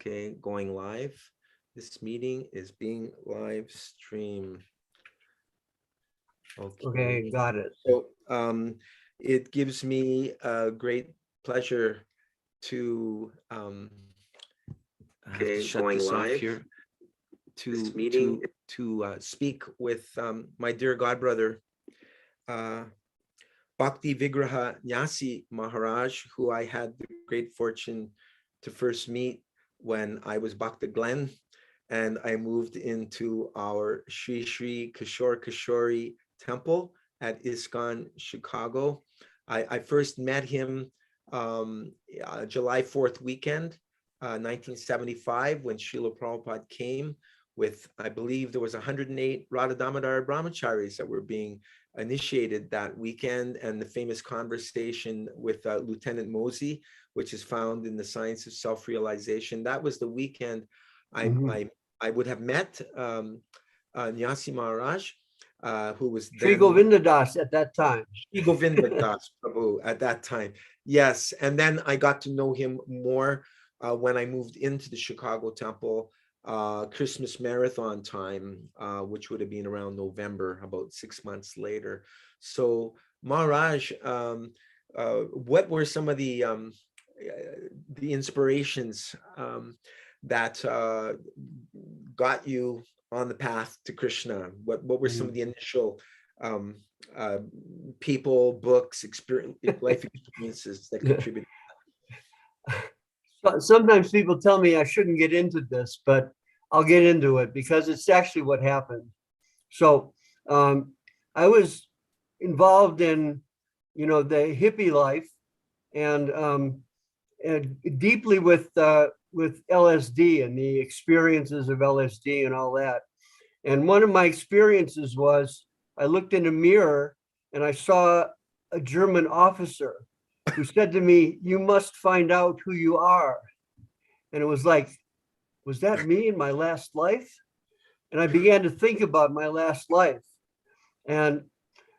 Okay, going live. This meeting is being live streamed. Okay, got it. So it gives me a great pleasure to going live here to speak with my dear godbrother Bhakti Vigraha Nyasi Maharaj, who I had the great fortune to first meet when I was Bhakta Glenn, and I moved into our Sri Sri Kishore Kishori temple at ISKCON Chicago. I first met him July 4th weekend, 1975, when Srila Prabhupada came with, I believe there was 108 Radha Damodar brahmacharis that were being initiated that weekend, and the famous conversation with Lieutenant Mosey, which is found in the Science of Self-Realization. That was the weekend I would have met Nyasi Maharaj, who was Sri Govinda Das at that time. Sri Govinda Das Prabhu at that time. Yes, and then I got to know him more when I moved into the Chicago temple, Christmas marathon time, which would have been around November, about 6 months later. So Maharaj, what were some of the inspirations that got you on the path to Krishna? What were some of the initial people, books, life experiences that contributed? Sometimes people tell me I shouldn't get into this, but I'll get into it because it's actually what happened. So I was involved in, the hippie life, and deeply with LSD and the experiences of LSD and all that. And one of my experiences was I looked in a mirror and I saw a German officer who said to me, "You must find out who you are." And it was like, was that me in my last life? And I began to think about my last life. And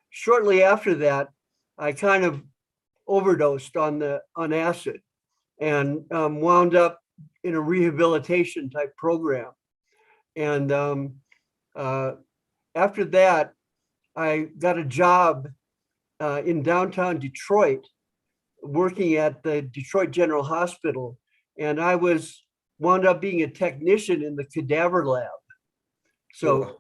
shortly after that, I kind of overdosed on acid and wound up in a rehabilitation type program. And after that, I got a job in downtown Detroit, working at the Detroit General Hospital, and I wound up being a technician in the cadaver lab. So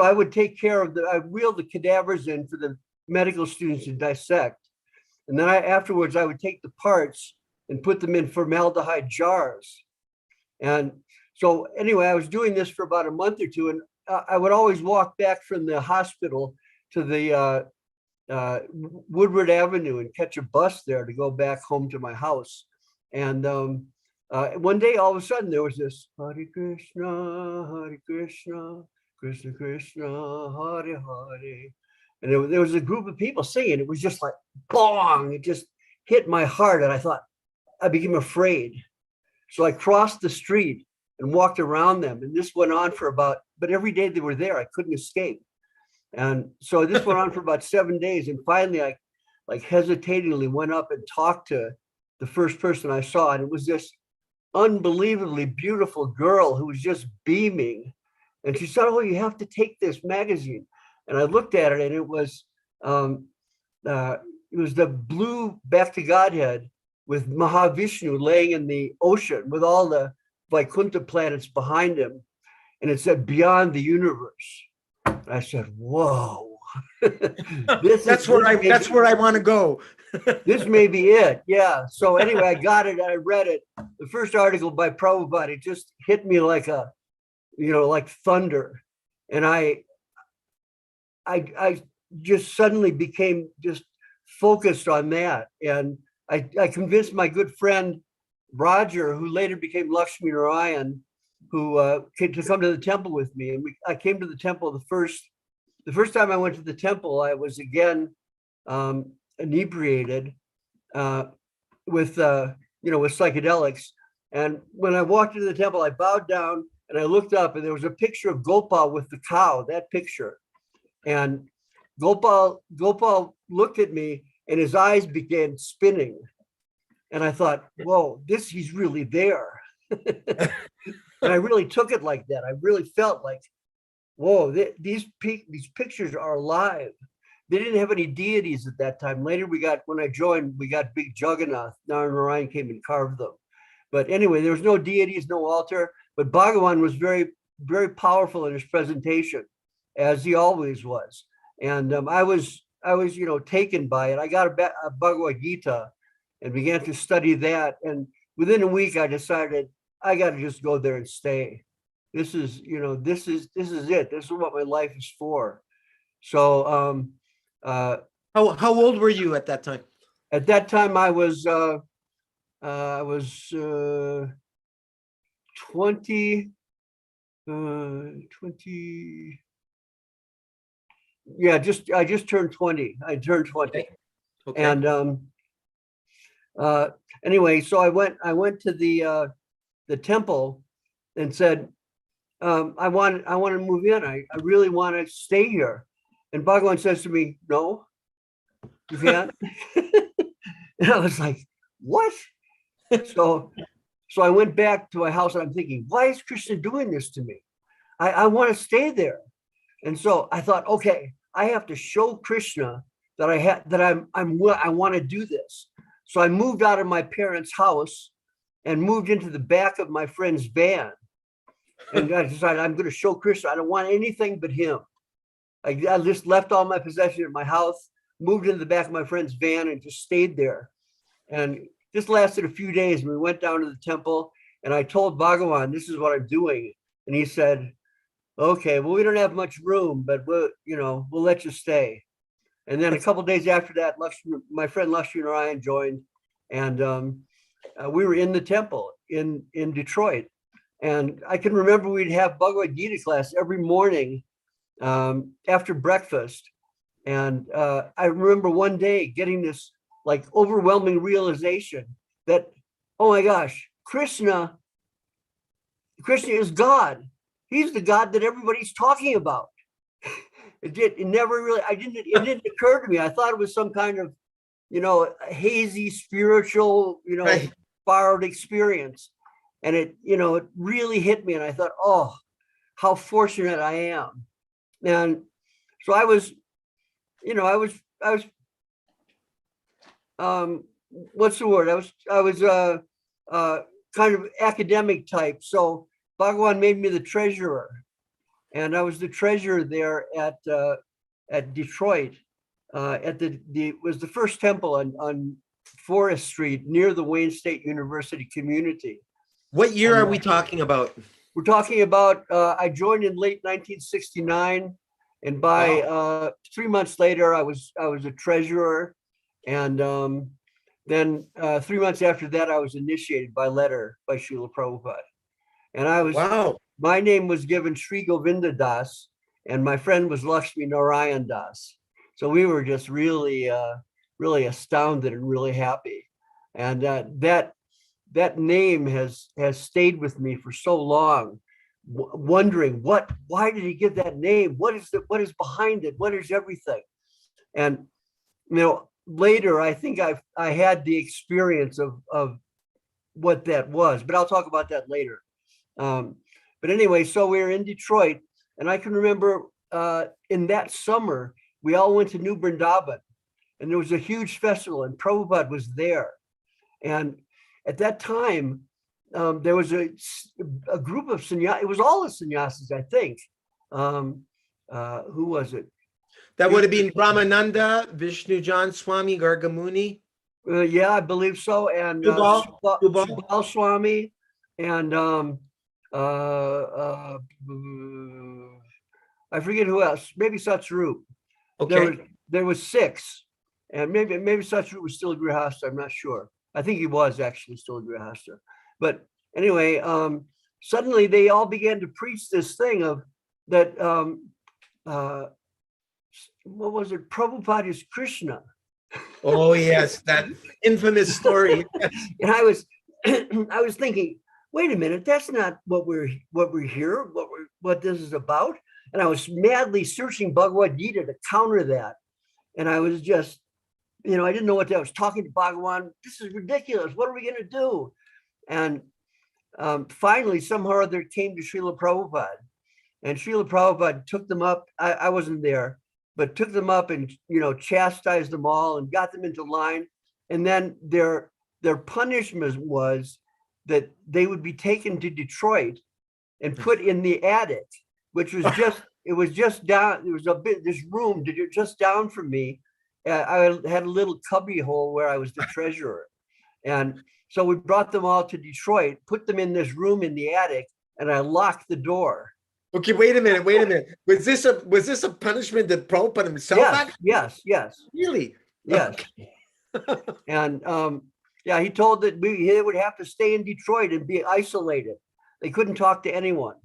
I would take care of I'd wheel the cadavers in for the medical students to dissect, and then afterwards I would take the parts and put them in formaldehyde jars. And so anyway, I was doing this for about a month or two, and I would always walk back from the hospital to the Woodward Avenue and catch a bus there to go back home to my house. And one day, all of a sudden, there was this Hare Krishna, Krishna Krishna, Hare Hare. And there was a group of people singing. It was just like, bong, it just hit my heart. And I thought, I became afraid. So I crossed the street and walked around them. And this went on for but every day they were there, I couldn't escape. And so this went on for about 7 days. And finally, I hesitatingly went up and talked to the first person I saw. And it was this unbelievably beautiful girl who was just beaming. And she said, "Oh, you have to take this magazine." And I looked at it, and it was the blue Back to Godhead with Mahavishnu laying in the ocean with all the Vaikuntha planets behind him. And it said, "Beyond the universe." And I said, "Whoa." That's where I want to go. This may be it. Yeah. So anyway, I got it. I read it. The first article by Prabhupada, it just hit me like like thunder. And I just suddenly became just focused on that. And I convinced my good friend Roger, who later became Lakshmi Narayan, who came to come to the temple with me. And I came to the temple the first time I went to the temple. I was again inebriated with psychedelics. And when I walked into the temple, I bowed down and I looked up, and there was a picture of Gopal with the cow, that picture. And Gopal looked at me, and his eyes began spinning. And I thought, whoa, he's really there. And I really took it like that. I really felt like, whoa, these pictures are alive. They didn't have any deities at that time. Later, when I joined, we got big Jagannath. Narayan came and carved them. But anyway, there was no deities, no altar. But Bhagawan was very, very powerful in his presentation, as he always was. And I was, taken by it. I got a Bhagavad Gita and began to study that. And within a week, I decided I got to just go there and stay. This is it. This is what my life is for. So, how old were you at that time? at that time, I was 20, 20. Yeah, I just turned 20. I turned 20. Okay. And anyway, so I went to the temple and said, I want to move in. I really want to stay here. And Bhagawan says to me, no, you can't. And I was like, what? So I went back to my house and I'm thinking, why is Krishna doing this to me? I want to stay there. And so I thought, okay, I have to show Krishna that I want to do this. So I moved out of my parents' house and moved into the back of my friend's van. And I decided I'm going to show Krishna I don't want anything but him. I just left all my possessions at my house, moved into the back of my friend's van and just stayed there. And this lasted a few days. We went down to the temple and I told Bhagawan, this is what I'm doing. And he said, okay, well, we don't have much room, but we'll let you stay. And then a couple of days after that, my friend Lakshmi Narayan joined, and we were in the temple in Detroit. And I can remember we'd have Bhagavad Gita class every morning after breakfast. And I remember one day getting this like overwhelming realization that, oh my gosh, Krishna is God. He's the God that everybody's talking about. It didn't occur to me. I thought it was some kind of, hazy spiritual, Right. borrowed experience. And it really hit me. And I thought, oh, how fortunate I am. And so I was what's the word? I was kind of academic type. So Bhagawan made me the treasurer. And I was the treasurer there at Detroit. It was the first temple on Forest Street near the Wayne State University community. What year are we talking about? We're talking about, I joined in late 1969. And by 3 months later, I was a treasurer. And then 3 months after that, I was initiated by letter by Srila Prabhupada. And I was, Wow. my name was given Sri Govinda Das, and my friend was Lakshmi Narayan Das. So we were just really, really astounded and really happy. And that name has stayed with me for so long, wondering why did he give that name? What is behind it? What is everything? And later I think I had the experience of what that was, but I'll talk about that later. But anyway, so we were in Detroit, and I can remember in that summer we all went to New Vrindavan, and there was a huge festival, and Prabhupada was there. And at that time, there was a group of sannyasis. It was all the sannyasis, I think. Who was it? That would have been Brahmananda, Vishnujan Swami, Gargamuni. Yeah, I believe so. And Subal Swami, and I forget who else. Maybe Satsrup. Okay. There was 6, and maybe Satsrup was still a Grihasta. I'm not sure. I think he was actually still a Grihasta. But anyway, suddenly they all began to preach this thing of that. What was it? Prabhupada is Krishna. Oh yes, that infamous story. And I was thinking, wait a minute, that's not what we're here, what this is about. And I was madly searching Bhagavad Gita to counter that. And I was just, I didn't know what that was. Talking to Bhagawan, this is ridiculous. What are we going to do? And finally, somehow or other came to Srila Prabhupada. And Srila Prabhupada took them up. I wasn't there, but took them up and, chastised them all and got them into line. And then their punishment was that they would be taken to Detroit and put in the attic, which was just down. It was this room just down from me. I had a little cubby hole where I was the treasurer. And so we brought them all to Detroit, put them in this room in the attic, and I locked the door. Okay, wait a minute. Was this a punishment that Prabhupada himself? Yes. Really? Yes. Okay. And he told that they would have to stay in Detroit and be isolated. They couldn't talk to anyone.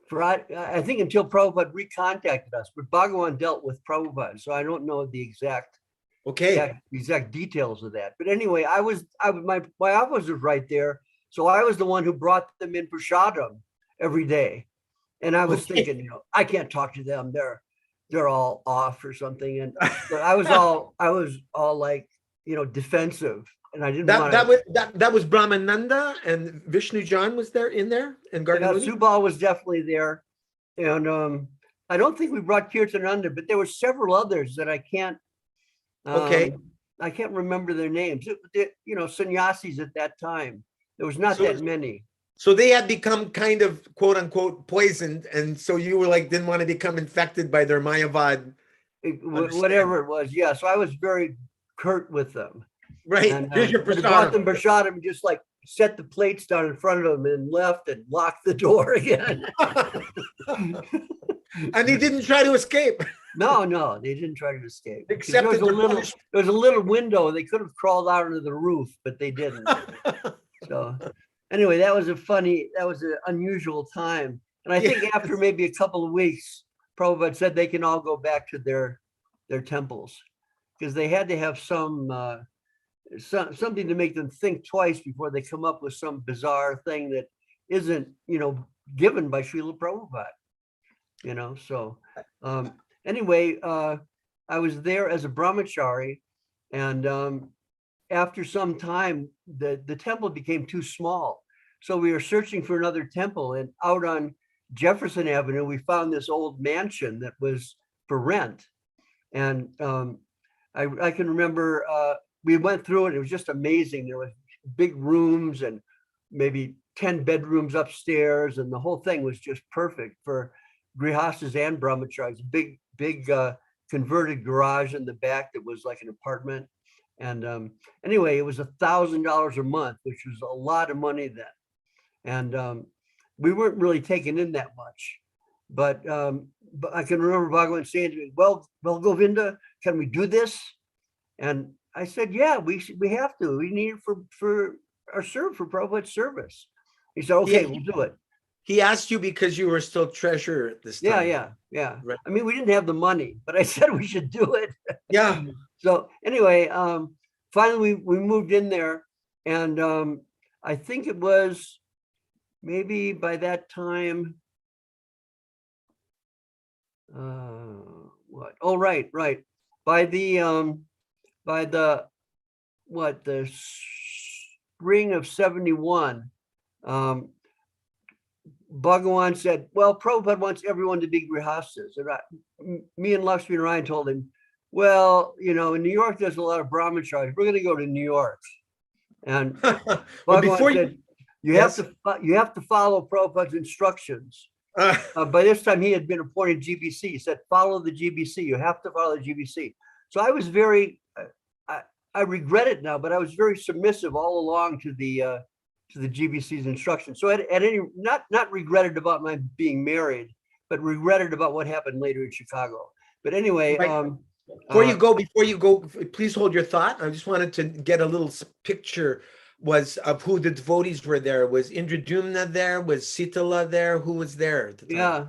For I think until Prabhupada recontacted us, but Bhagawan dealt with Prabhupada, so I don't know the exact details of that. But anyway, my office was right there, so I was the one who brought them in prasadam every day, and I was thinking, I can't talk to them; they're all off or something. And but I was all like, defensive, and I didn't want that was Brahmananda and Vishnu John was there and Gargamuni? Subal was definitely there, and I don't think we brought Kirtananda, but there were several others that I can't. I can't remember their names. Sannyasis at that time. There was not that many. So they had become kind of quote unquote poisoned, and so you were like didn't want to become infected by their Mayavad. Whatever it was, yeah. So I was very curt with them. Right. And, here's your prasadam. Brought them prasadam, just like set the plates down in front of them and left and locked the door again. And they didn't try to escape. No, they didn't try to escape. Except there was a little window. They could have crawled out into the roof, but they didn't. So anyway, that was an unusual time. And I think after maybe a couple of weeks, Prabhupada said they can all go back to their temples, because they had to have something to make them think twice before they come up with some bizarre thing that isn't, given by Srila Prabhupada. So anyway, I was there as a brahmachari, and after some time, the temple became too small. So we were searching for another temple, and out on Jefferson Avenue, we found this old mansion that was for rent. And I can remember we went through it. It was just amazing. There was big rooms and maybe 10 bedrooms upstairs, and the whole thing was just perfect for grihastas and brahmacharis. Big converted garage in the back that was like an apartment. And anyway, it was $1,000 a month, which was a lot of money then. And we weren't really taking in that much. But I can remember Bhagavan saying to me, well, Govinda, can we do this? And I said, yeah, we have to. We need it for Prabhupada's service. He said, okay, we'll do it. He asked you because you were still treasurer at this time. Yeah. Right. I mean, we didn't have the money, but I said we should do it. Yeah. So anyway, finally we moved in there, and I think it was maybe by that time. What? Oh, right. By the spring of 71. Bhagawan said, well, Prabhupada wants everyone to be grihastas. And me and Lakshmi Narayan told him, well, in New York, there's a lot of brahmacharis. We're going to go to New York. And Bhagawan said, you have to follow Prabhupada's instructions. By this time, he had been appointed GBC. He said, follow the GBC. You have to follow the GBC. So I was I regret it now, but I was very submissive all along to the GBC's instructions. So at any, not regretted about my being married, but regretted about what happened later in Chicago. But anyway, before you go, please hold your thought. I just wanted to get a little picture of who the devotees were there. Was Indradumna there? Was Sitala there? Who was there at the time? Yeah,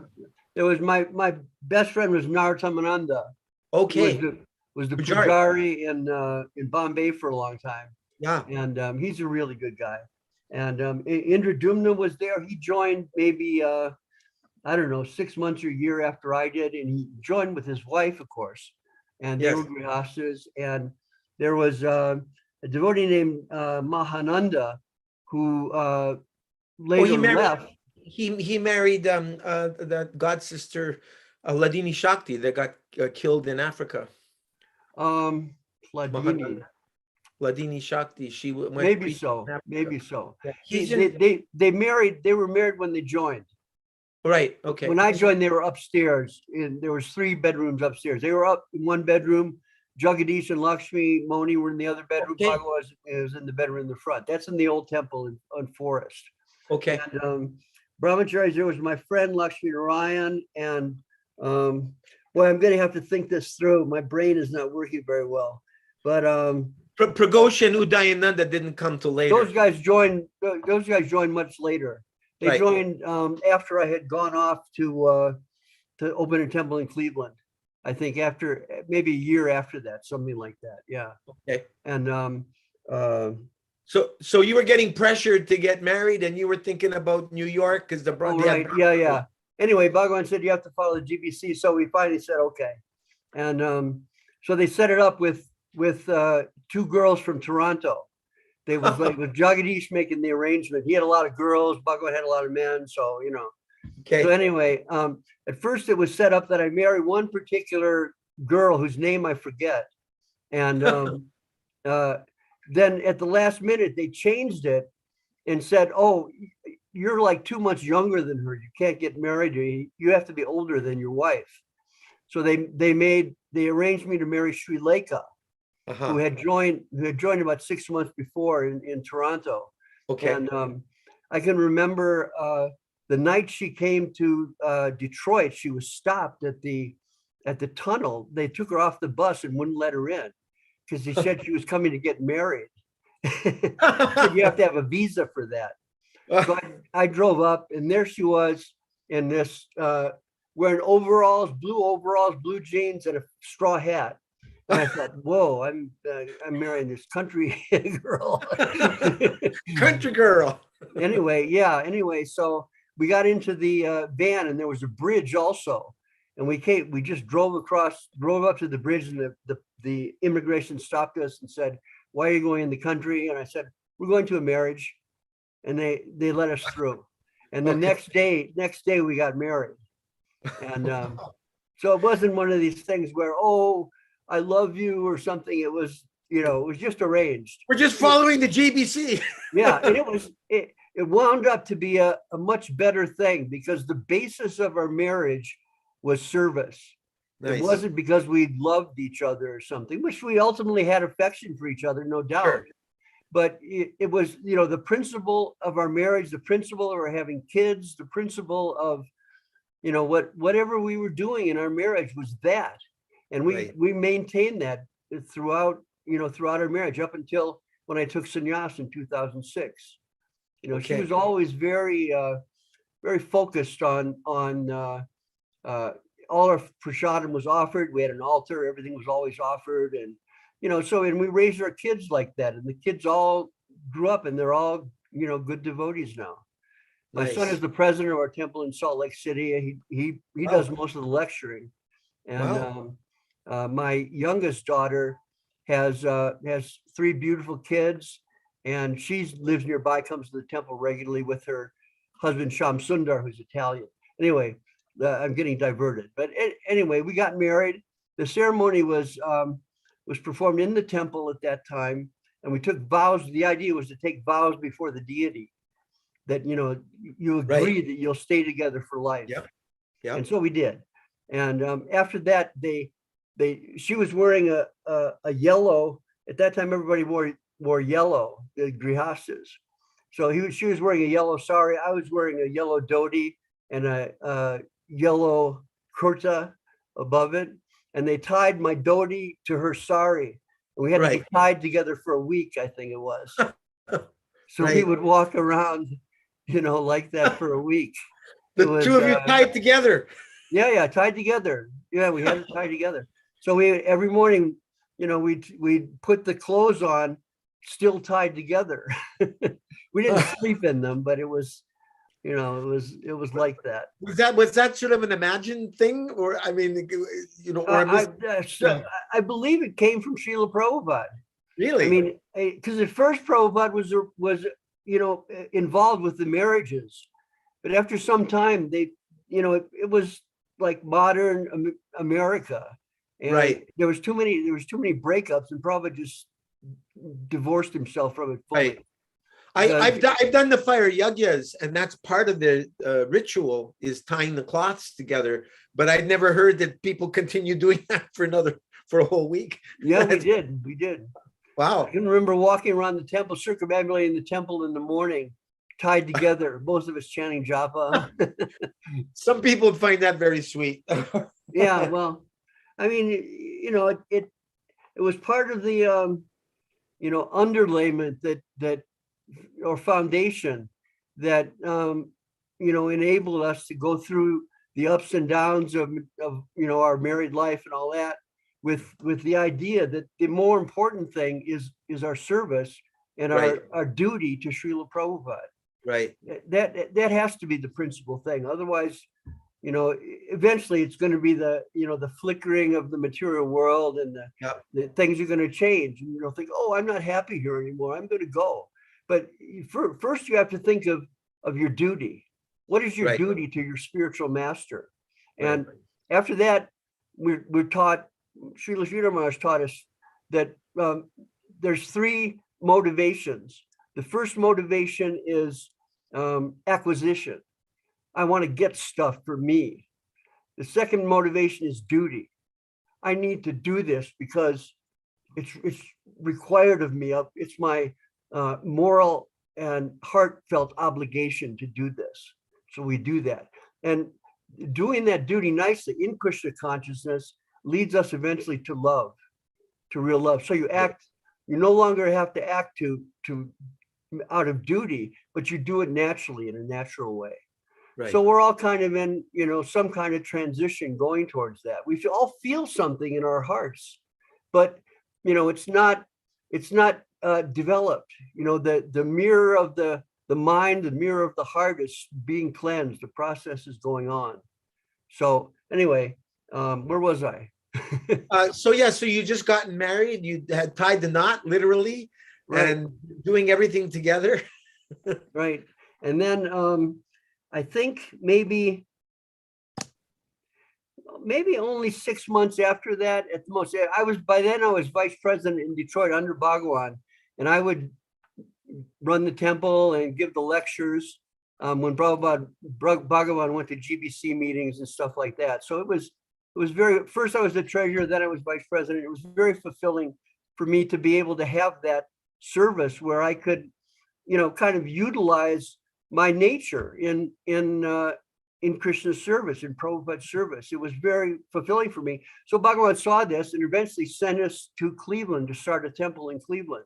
there was my best friend was Nartamananda. Okay. Was the Pujari in Bombay for a long time. Yeah. And he's a really good guy. And Indradumna was there. He joined maybe, I don't know, 6 months or a year after I did. And he joined with his wife, of course. And they were grihastas. And there was a devotee named Mahananda, who Oh, later left. He married that god sister, Ladini Shakti, that got killed in Africa. Ladini. Ladini Shakti. She went Maybe preaching so. in Africa. Maybe so. Yeah, They married. They were married when they joined. right. Okay. When I joined, they were upstairs. And there was 3 bedrooms upstairs. They were up in one bedroom. Jagadish and Lakshmi Moni were in the other bedroom. Okay. Bhagavad was in the bedroom in the front. That's in the old temple on Forest. Okay. And Brahmacharis, there was my friend Lakshmi Narayan. And boy, I'm going to have to think this through. My brain is not working very well. But Pragosh and Udayananda didn't come till later. those guys joined much later. They Right. joined after I had gone off to open a temple in Cleveland. I think after maybe a year after that, something like that. Yeah. Okay. And so you were getting pressured to get married, and you were thinking about New York because the oh, right. Yeah. Anyway, Bhagavan said you have to follow the GBC, so we finally said okay. And so they set it up with 2 girls from Toronto. They was like with Jagadish making the arrangement. He had a lot of girls. Bhagavan had a lot of men. So Okay. So anyway, at first it was set up that I marry one particular girl whose name I forget. And then at the last minute, they changed it and said, oh, you're like 2 months younger than her. You can't get married. You have to be older than your wife. So they arranged me to marry Sri Lekha, who had joined about 6 months before in Toronto. Okay. And I can remember the night she came to Detroit, she was stopped at the tunnel. They took her off the bus and wouldn't let her in because they said she was coming to get married. So you have to have a visa for that. So I drove up, and there she was in this wearing overalls, blue jeans, and a straw hat. And I thought, whoa, I'm marrying this country girl. Country girl. Anyway, so we got into the van, and there was a bridge also. And we just drove up to the bridge, and the immigration stopped us and said, why are you going in the country? And I said, we're going to a marriage. And they let us through. And the next day we got married. And so it wasn't one of these things where, oh, I love you or something. It was, it was just arranged. We're just following the GBC. Yeah. And it wound up to be a much better thing because the basis of our marriage was service. Nice. It wasn't because we loved each other or something, which we ultimately had affection for each other, no doubt. Sure. But it was, the principle of our marriage, the principle of our having kids, the principle of, whatever we were doing in our marriage was that. And we maintained that throughout our marriage up until when I took sannyas in 2006. She was always very, very focused on all our prasadam was offered. We had an altar, everything was always offered. And and we raised our kids like that, and the kids all grew up, and they're all, good devotees now. My son is the president of our temple in Salt Lake City. He does most of the lecturing, and my youngest daughter has 3 beautiful kids, and she lives nearby, comes to the temple regularly with her husband Sham Sundar, who's Italian. Anyway, I'm getting diverted, but anyway, we got married. The ceremony was performed in the temple at that time, and we took vows. The idea was to take vows before the deity that you agree that you'll stay together for life. Yeah. And so we did. And after that, she was wearing a yellow. At that time, everybody wore yellow, the grihastas. So she was wearing a yellow sari. I was wearing a yellow dhoti and a yellow kurta above it. And they tied my dhoti to her sari. And we had to be tied together for a week, I think it was. So we would walk around, like that for a week. The two of you tied together. Yeah, tied together. Yeah, we had to tie together. So every morning, we'd put the clothes on, still tied together. We didn't sleep in them, but it was, it was like that. Was that sort of an imagined thing, or I mean, I believe it came from Srila Prabhupada. Really? I mean, because at first Prabhupada involved with the marriages. But after some time, it was like modern America, and Right. there was too many breakups, and Prabhupada just divorced himself from it fully. Right. I've done the fire yajnas, and that's part of the ritual, is tying the cloths together. But I'd never heard that people continue doing that for a whole week. Yeah, we did. Wow. I can remember walking around the temple, circumambulating the temple in the morning, tied together, most of us chanting japa. Some people find that very sweet. Yeah, well, I mean, it was part of the underlayment that or foundation that enabled us to go through the ups and downs of our married life and all that, with the idea that the more important thing is our service and our duty to Srila Prabhupada. Right. That has to be the principal thing. Otherwise, eventually it's going to be the flickering of the material world, and the things are going to change, and you'll think, oh, I'm not happy here anymore, I'm going to go. But first you have to think of your duty. What is your duty to your spiritual master? And after that, we're taught, Srila Sridhar Maharaj taught us that there's three motivations. The first motivation is acquisition. I want to get stuff for me. The second motivation is duty. I need to do this because it's required of me. It's my moral and heartfelt obligation to do this. So we do that. And doing that duty nicely in Krishna consciousness leads us eventually to love, to real love. So you no longer have to act to out of duty, but you do it naturally, in a natural way. Right. So we're all kind of in, some kind of transition going towards that. We all feel something in our hearts, but it's not developed. The mirror of the mind, the mirror of the heart is being cleansed. The process is going on. So anyway, where was I? So you just gotten married. You had tied the knot, literally, and doing everything together. Right. And then I think maybe only 6 months after that, at the most. By then I was vice president in Detroit under Bhagawan, and I would run the temple and give the lectures when Bhagawan went to GBC meetings and stuff like that. So it was first I was the treasurer, then I was vice president. It was very fulfilling for me to be able to have that service where I could, kind of utilize my nature in Krishna's service, in Prabhupada's service. It was very fulfilling for me. So Bhagawan saw this and eventually sent us to Cleveland to start a temple in Cleveland.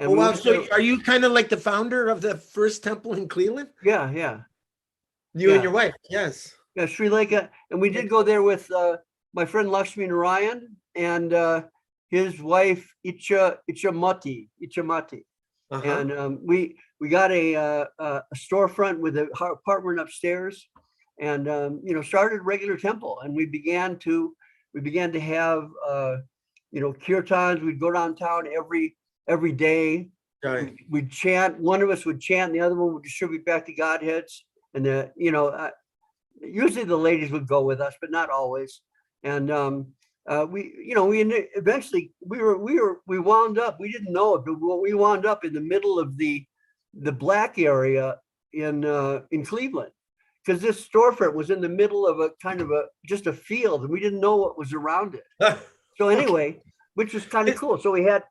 And wow! So are you kind of like the founder of the first temple in Cleveland? Yeah. You and your wife, yes. Yeah, Sri Lanka, and we did go there with my friend Lakshmi Narayan and his wife Ichamati. And we got a storefront with an apartment upstairs, and started a regular temple, and we began to have kirtans. We'd go downtown every day. Right. We'd chant. One of us would chant, and the other one would distribute back to Godheads, and usually the ladies would go with us, but not always. And we eventually we wound up, we didn't know it, but we wound up in the middle of the black area in Cleveland, because this storefront was in the middle of a kind of just a field, and we didn't know what was around it. So anyway, which was kind of cool. So we had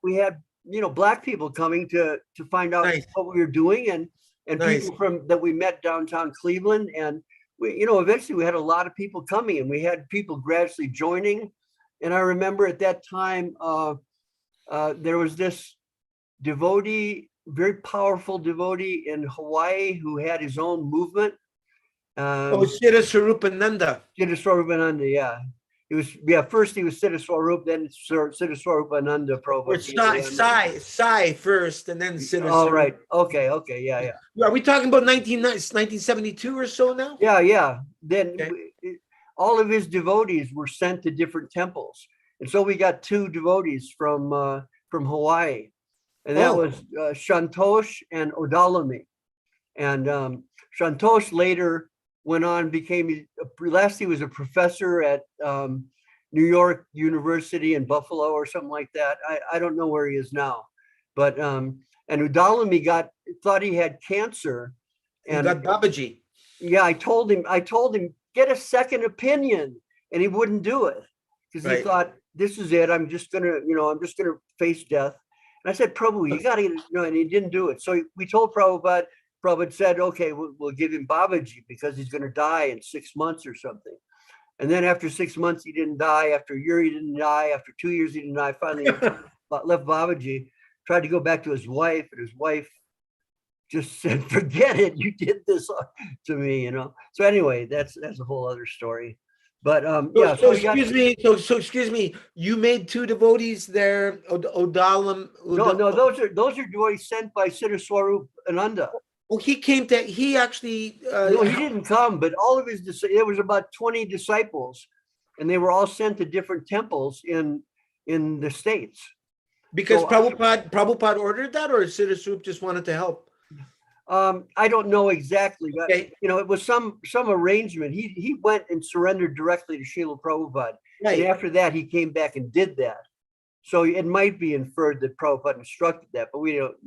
black people coming to find out what we were doing, and people that we met downtown Cleveland, and we eventually we had a lot of people coming, and we had people gradually joining. And I remember at that time there was this devotee, very powerful devotee in Hawaii, who had his own movement. Siddha Swarupananda. Siddha Swarupananda, yeah. First he was Siddha Swarup, then Siddha Swarupananda Prabhupada. Sai first, and then Siddha. Oh, right. Okay, yeah. Are we talking about 1972 or so now? Yeah. Then all of his devotees were sent to different temples, and so we got two devotees from Hawaii. and that was Santosh and Odalami. And Santosh later went on, last he was a professor at New York University in Buffalo or something like that. I don't know where he is now, but and Udalami thought he had cancer, and got Babaji. Yeah, I told him get a second opinion, and he wouldn't do it because he thought, this is it. I'm just gonna face death. And I said, Prabhu, you gotta, and he didn't do it. So we told Prabhupada. Prabhupada said, okay, we'll give him Babaji because he's going to die in 6 months or something. And then after 6 months, he didn't die. After a year, he didn't die. After 2 years, he didn't die. Finally, left Babaji, tried to go back to his wife, and his wife just said, forget it. You did this to me, So anyway, that's a whole other story. But excuse me. You made 2 devotees there, Odalam. No, those are devotees sent by Siddha Swarup Ananda. Well, he actually. No, he didn't come, but all of his, there was about 20 disciples, and they were all sent to different temples in the States. Because Prabhupada ordered that, or Siddha Swarup just wanted to help? I don't know exactly, but it was some arrangement. He went and surrendered directly to Srila Prabhupada, and after that he came back and did that. So it might be inferred that Prabhupada instructed that, but we don't.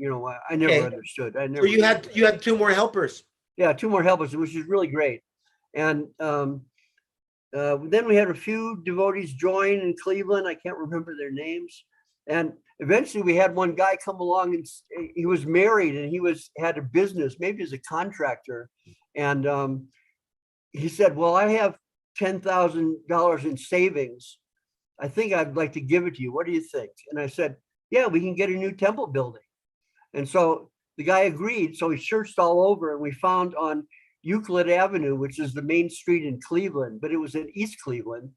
I never understood. So you had 2 more helpers. Yeah, 2 more helpers, which is really great. And then we had a few devotees join in Cleveland. I can't remember their names. And eventually we had one guy come along, and he was married, and he had a business, maybe as a contractor. And he said, well, I have $10,000 in savings. I think I'd like to give it to you. What do you think? And I said, yeah, we can get a new temple building. And so the guy agreed. So he searched all over, and we found on Euclid Avenue, which is the main street in Cleveland, but it was in East Cleveland,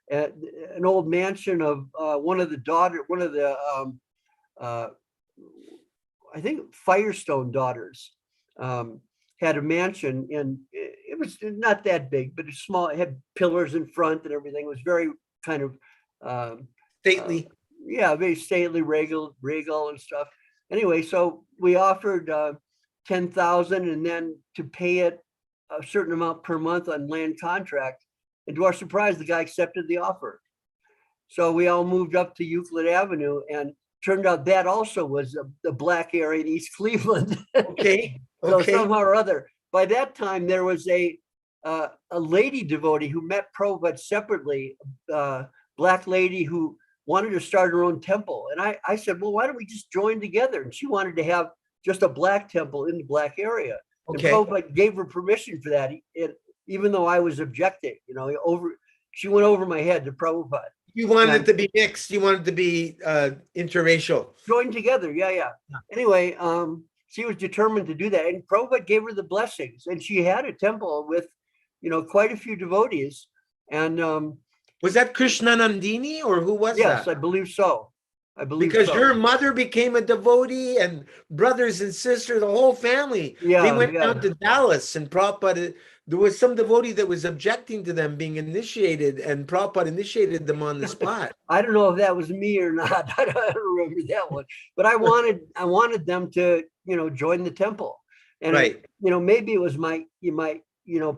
an old mansion of one of the I think Firestone daughters had a mansion, and it was not that big, but it's small. It had pillars in front and everything. It was very kind of stately. Very stately, regal and stuff. Anyway, so we offered 10,000, and then to pay it a certain amount per month on land contract. And to our surprise, the guy accepted the offer. So we all moved up to Euclid Avenue, and turned out that also was the black area in East Cleveland. Okay. So somehow or other, by that time there was a lady devotee who met Prabhupada separately, black lady who wanted to start her own temple. And I said, well, why don't we just join together? And she wanted to have just a black temple in the black area. Okay. And Prabhupada gave her permission for that, even though I was objecting. She went over my head to Prabhupada. You wanted it to be mixed. You wanted to be interracial. Joined together, yeah. Anyway, she was determined to do that, and Prabhupada gave her the blessings, and she had a temple with, quite a few devotees. And was that Krishna Nandini, or who was that? Yes, I believe so. Because her mother became a devotee, and brothers and sisters, the whole family. Yeah, they went down to Dallas, and Prabhupada. There was some devotee that was objecting to them being initiated, and Prabhupada initiated them on the spot. I don't know if that was me or not. I don't remember that one. But I wanted them to, join the temple. And maybe it was my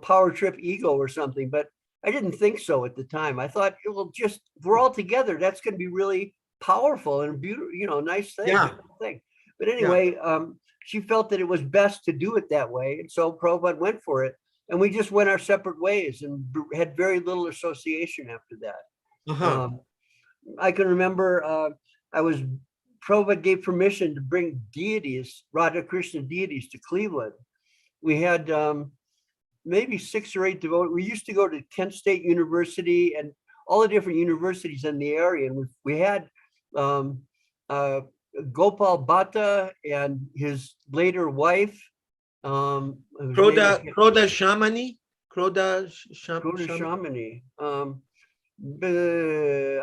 power trip ego or something, but I didn't think so at the time. I thought, well, just we're all together. That's going to be really powerful and beautiful, nice thing. Yeah. But anyway, she felt that it was best to do it that way, and so Prabhupada went for it. And we just went our separate ways and had very little association after that. I can remember Prabhupada gave permission to bring deities, Radha Krishna deities, to Cleveland. We had maybe 6 or 8 devotees. We used to go to Kent State University and all the different universities in the area. And we had Gopal Bhatta and his later wife, Kroda Shamani.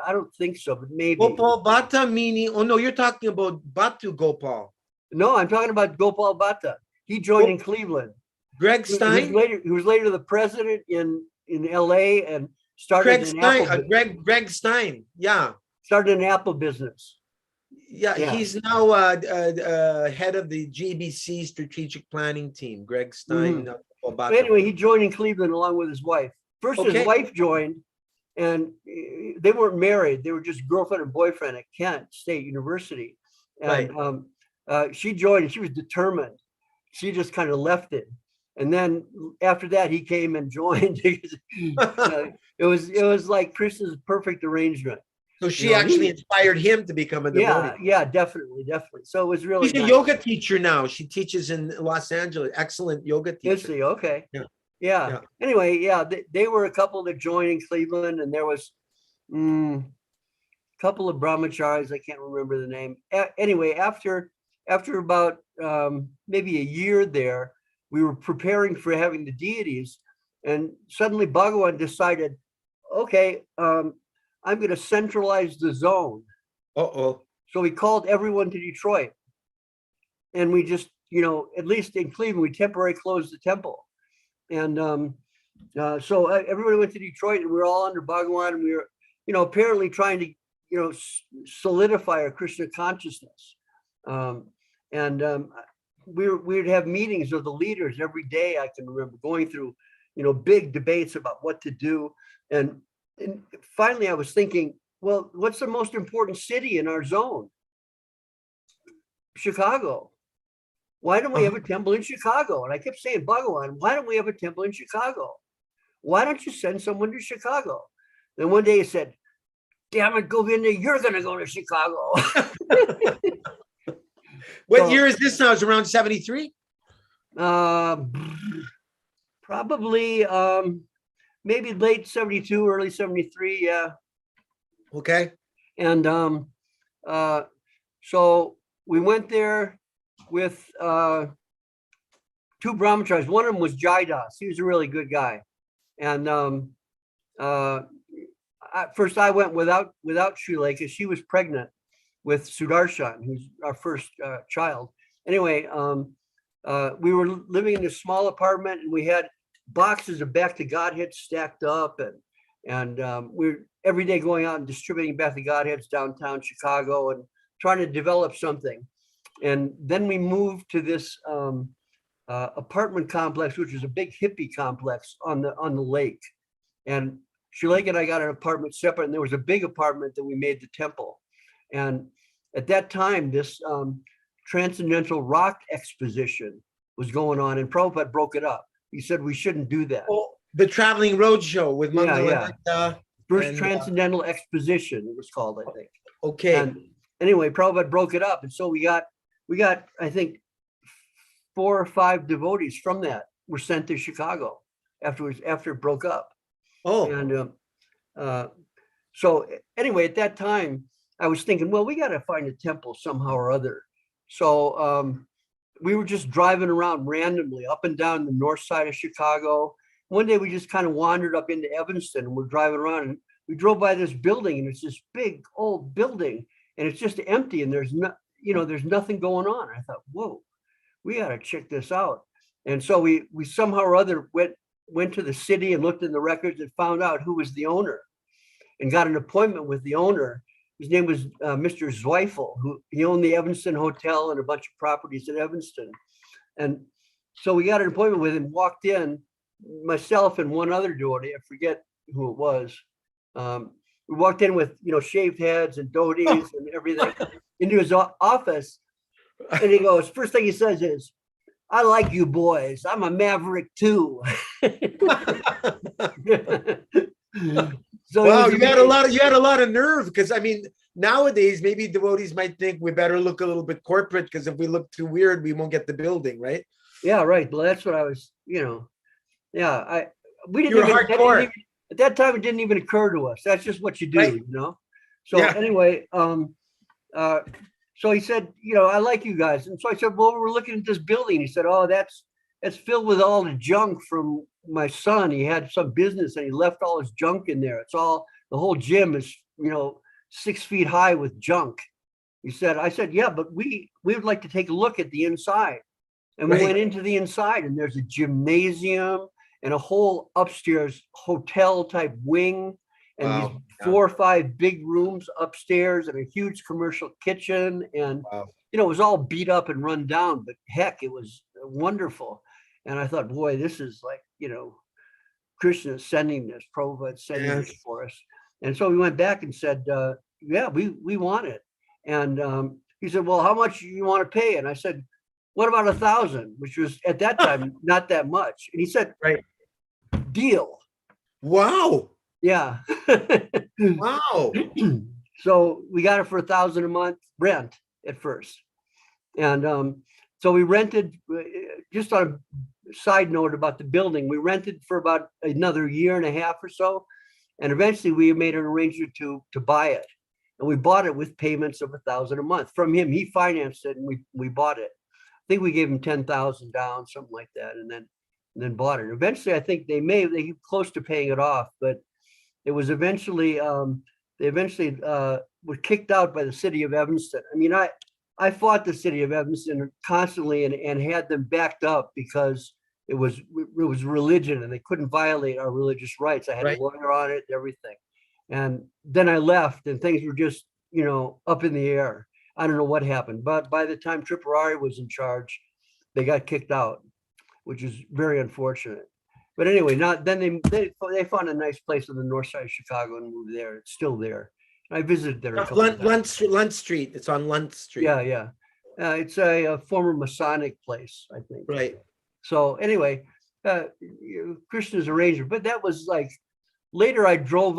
I don't think so, but maybe. Gopal Bhatta meaning, oh no, you're talking about Bhattu Gopal. No, I'm talking about Gopal Bhatta. He joined in Cleveland. Greg Stein? He was later the president in LA and started Greg Stein, yeah. Started an Apple business. Yeah, Yeah. he's now head of the GBC strategic planning team. Greg Stein. But anyway, he joined in Cleveland along with his wife. First, his wife joined, and they weren't married. They were just girlfriend and boyfriend at Kent State University. And she joined, and she was determined. She just kind of left it. And then after that, he came and joined. It was like Krishna's perfect arrangement. So she actually inspired him to become a devotee. Yeah, definitely. So it was really She's a yoga teacher now. She teaches in Los Angeles. Excellent yoga teacher. Is she? Okay. Yeah. Anyway, they were a couple that joined in Cleveland, and there was a couple of brahmacharis. I can't remember the name. Anyway, after about maybe a year there, we were preparing for having the deities, and suddenly Bhagavan decided, okay, I'm going to centralize the zone. So we called everyone to Detroit, and we just, at least in Cleveland, we temporarily closed the temple. And so everybody went to Detroit, and we were all under Bhagavan, and we were, apparently trying to, solidify our Krishna consciousness. We'd have meetings of the leaders every day. I can remember going through, big debates about what to do. And finally, I was thinking, well, what's the most important city in our zone? Chicago. Why don't we have a temple in Chicago? And I kept saying, Bhagavan, why don't we have a temple in Chicago? Why don't you send someone to Chicago? Then one day he said, damn it, Govinda, you're going to go to Chicago. What year is this now? It's around 73? Probably maybe late 72, early 73. Yeah. Okay. And so we went there with two brahmacharis. One of them was Jaidas. He was a really good guy. And first I went without Srileka. She was pregnant with Sudarshan, who's our first child. Anyway, we were living in a small apartment, and we had boxes of Back to Godhead stacked up, and we're every day going out and distributing Back to Godheads downtown Chicago and trying to develop something. And then we moved to this apartment complex, which is a big hippie complex on the lake. And Srileka and I got an apartment separate, and there was a big apartment that we made the temple. And at that time, this transcendental rock exposition was going on, and Prabhupada broke it up. He said we shouldn't do that. Oh, the traveling roadshow with Mangala. First transcendental exposition, it was called, I think. Okay. And anyway, Prabhupada broke it up, and so we got I think 4 or 5 devotees from that were sent to Chicago after it broke up. And so anyway, at that time, I was thinking, well, we got to find a temple somehow or other. So we were just driving around randomly up and down the north side of Chicago. One day we just kind of wandered up into Evanston, and we're driving around, and we drove by this building, and it's this big old building, and it's just empty, and there's there's nothing going on. I thought, whoa, we got to check this out. And so we somehow or other went to the city and looked in the records and found out who was the owner, and got an appointment with the owner. His name was Mr. Zweifel, he owned the Evanston Hotel and a bunch of properties in Evanston. And so we got an appointment with him, walked in, myself and one other devotee, I forget who it was. We walked in with, shaved heads and dhotis and everything into his office. And he goes, first thing he says is, I like you boys. I'm a maverick too. So wow, you had a lot of nerve, because I mean, nowadays maybe devotees might think we better look a little bit corporate, because if we look too weird, we won't get the building, right? Yeah, right. Well, that's what I was, we didn't. You're hardcore. At that time, it didn't even occur to us. That's just what you do, right. So anyway, so he said, I like you guys, and so I said, well, we're looking at this building. He said, oh, that's filled with all the junk from my son. He had some business and he left all his junk in there. The whole gym is, 6 feet high with junk. I said, yeah, but we would like to take a look at the inside. And we went into the inside, and there's a gymnasium and a whole upstairs hotel type wing. and these Wow. Yeah. 4 or 5 big rooms upstairs and a huge commercial kitchen. And, Wow. it was all beat up and run down, but heck, it was wonderful. And I thought, boy, this is like, Krishna is sending this, Prabhupada sending this Yes. for us. And so we went back and said, yeah, we want it. And he said, well, how much do you want to pay? And I said, what about 1,000, which was at that time not that much. And he said, Right. deal. Wow. Yeah. Wow. So we got it for 1,000 a month rent at first. And so we rented, just on a side note about the building, we rented for about another year and a half or so. And eventually we made an arrangement to buy it. And we bought it with payments of 1,000 a month from him. He financed it and we bought it. I think we gave him 10,000 down, something like that, and then bought it. Eventually, I think they came close to paying it off, but it was eventually they eventually were kicked out by the city of Evanston. I mean, I fought the city of Evanston constantly and had them backed up because it was religion and they couldn't violate our religious rights. I had a lawyer on it, everything. And then I left and things were just, up in the air. I don't know what happened, but by the time Tripurari was in charge, they got kicked out, which is very unfortunate. But anyway, then they found a nice place on the north side of Chicago and moved there. It's still there. I visited there a couple of times. Lunt Street. It's on Lunt Street. Yeah. It's a former Masonic place, I think. Right. So anyway, Krishna's arrangement, but that was like, later I drove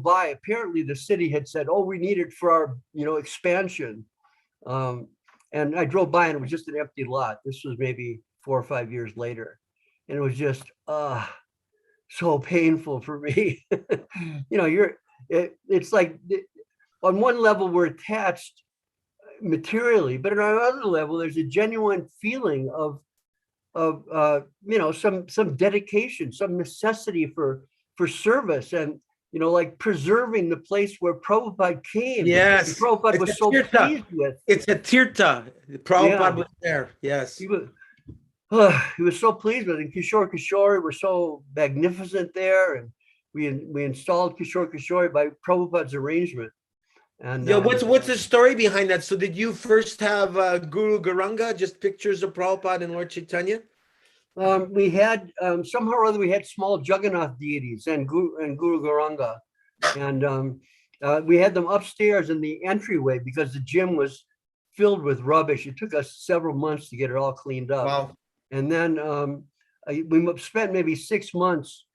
by. Apparently the city had said, oh, we need it for our, expansion. And I drove by and it was just an empty lot. This was maybe 4 or 5 years later. And it was just, so painful for me. It's like on one level we're attached materially, but on another level, there's a genuine feeling of some dedication, some necessity for service and, like preserving the place where Prabhupada came. Yes. Prabhupada was so pleased with. It's a tirtha. Prabhupada was there. Yes. He was so pleased with it. And Kishore were so magnificent there. And we installed Kishore by Prabhupada's arrangement. And what's the story behind that? So did you first have Guru Garanga, just pictures of Prabhupada and Lord Chaitanya? We had somehow or other we had small Jagannath deities and Guru Garanga, and we had them upstairs in the entryway because the gym was filled with rubbish. It took us several months to get it all cleaned up. Wow. And then we spent maybe 6 months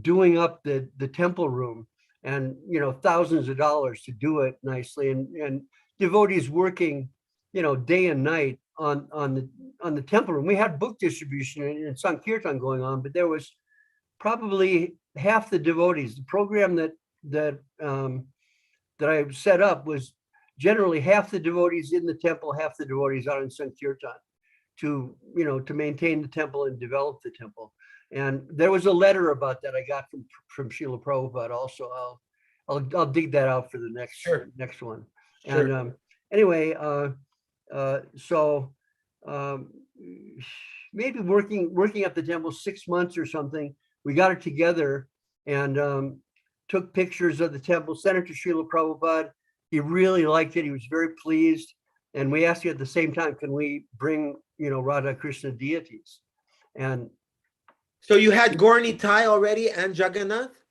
doing up the temple room, and thousands of dollars to do it nicely, and devotees working day and night on the temple room. We had book distribution and Sankirtan going on, but there was probably half the devotees. The program that I set up was generally half the devotees in the temple, half the devotees out in Sankirtan to maintain the temple and develop the temple. And there was a letter about that I got from Srila Prabhupada also. I'll dig that out for the next one. Sure. And anyway, so maybe working at the temple 6 months or something, we got it together and took pictures of the temple, sent it to Srila Prabhupada. He really liked it. He was very pleased. And we asked you at the same time, can we bring, Radha Krishna deities? And so you had Gaur Nitai already and Jagannath?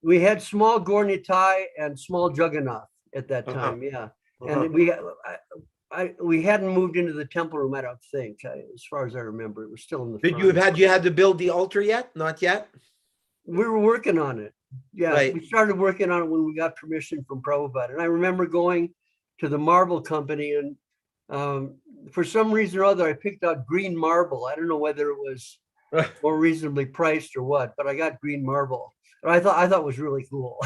We had small Gaur Nitai and small Jagannath at that time. Yeah. And we hadn't moved into the temple room, I don't think. As far as I remember, it was still in the front. You had to build the altar yet? Not yet? We were working on it. Yeah, right. We started working on it when we got permission from Prabhupada. And I remember going to the marble company and for some reason or other, I picked out green marble. I don't know whether it was more reasonably priced or what, but I got green marble. But I thought it was really cool,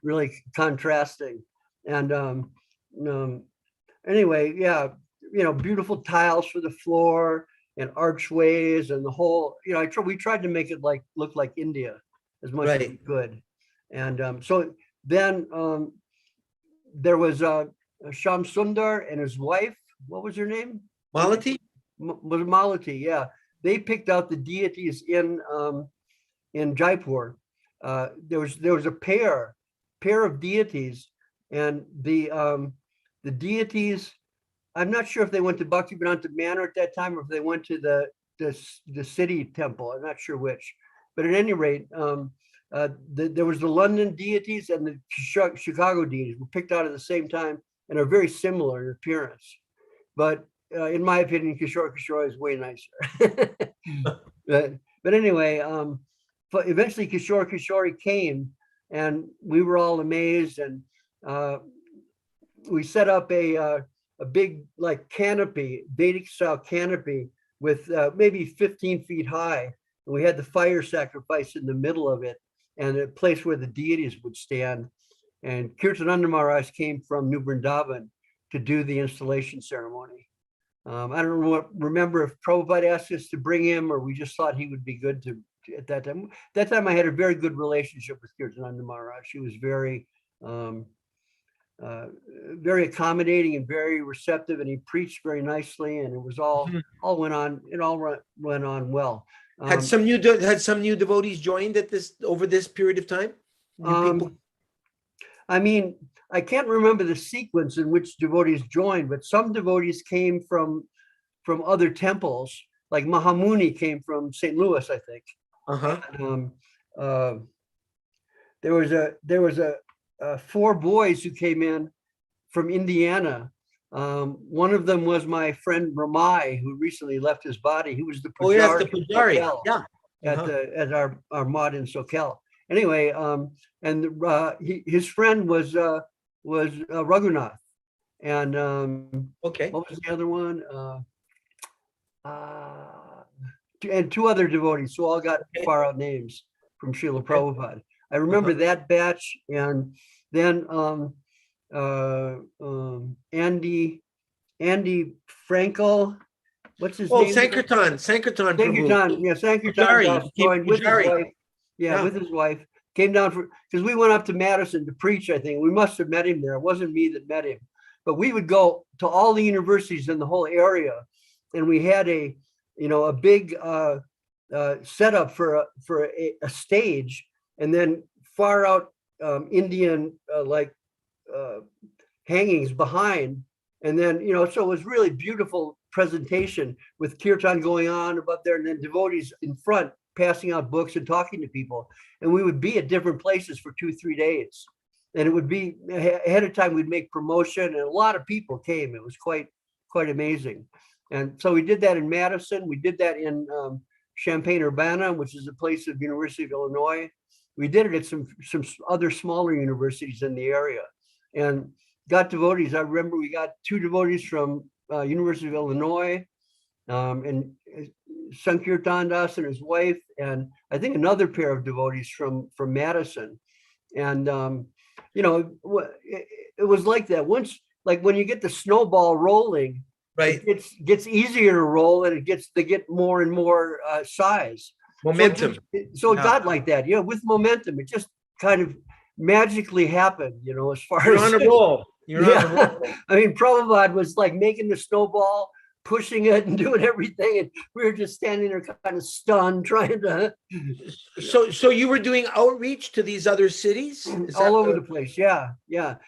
really contrasting. And anyway, yeah, beautiful tiles for the floor and archways and the whole, we tried to make it look like India as much as we could. And so then there was Sham Sundar and his wife. What was her name? Malati? Was Malati, yeah. They picked out the deities in Jaipur. There was a pair pair of deities, and the deities, I'm not sure if they went to Bhaktivedanta Manor at that time or if they went to the city temple. I'm not sure which, but at any rate, there was the London deities and the Chicago deities were picked out at the same time and are very similar in appearance. But in my opinion, Kishore is way nicer. but anyway, but eventually Kishore came, and we were all amazed, and we set up a big like canopy, Vedic style canopy with maybe 15 feet high. And we had the fire sacrifice in the middle of it, and a place where the deities would stand. And Kirtananda Maharaj came from New Vrindavan to do the installation ceremony. I don't remember if Prabhupada asked us to bring him, or we just thought he would be good to at that time. That time I had a very good relationship with Kirtananda Maharaj. He was very, very accommodating and very receptive, and he preached very nicely, and it was all went on well. Had some new devotees joined at over this period of time? New people? I mean, I can't remember the sequence in which devotees joined, but some devotees came from other temples, like Mahamuni came from St. Louis, I think. There was a 4 boys who came in from Indiana. One of them was my friend Ramai, who recently left his body. He was the Pujari, at our mod in Soquel. Anyway, his friend was Raghunath, and what was the other one? And 2 other devotees, who all got far out names from Srila Prabhupada. I remember that batch, and then Andy Frankel, what's his name? Sankirtan. Yeah, Sankirtan joined with his wife. With his wife. Came down because we went up to Madison to preach, I think. We must have met him there. It wasn't me that met him. But we would go to all the universities in the whole area, and we had a big setup for a stage, and then far out Indian hangings behind, and then so it was really beautiful presentation with kirtan going on above there, and then devotees in front passing out books and talking to people. And we would be at different places for 2-3 days, and it would be ahead of time. We'd make promotion, and a lot of people came. It was quite amazing. And so we did that in Madison. We did that in Champaign-Urbana, which is a place of University of Illinois. We did it at some other smaller universities in the area, and got devotees. I remember we got 2 devotees from University of Illinois, and Sankirtan Das and his wife, and I think another pair of devotees from Madison. And it was like that. Once, like when you get the snowball rolling, right, it gets easier to roll, and they get more and more size. Momentum. So it got like that. With momentum, it just kind of magically happened, as far You're as on a roll. You're on a roll. I mean, Prabhupada was like making the snowball, pushing it and doing everything, and we were just standing there kind of stunned, trying to. So you were doing outreach to these other cities? All over the place. Yeah.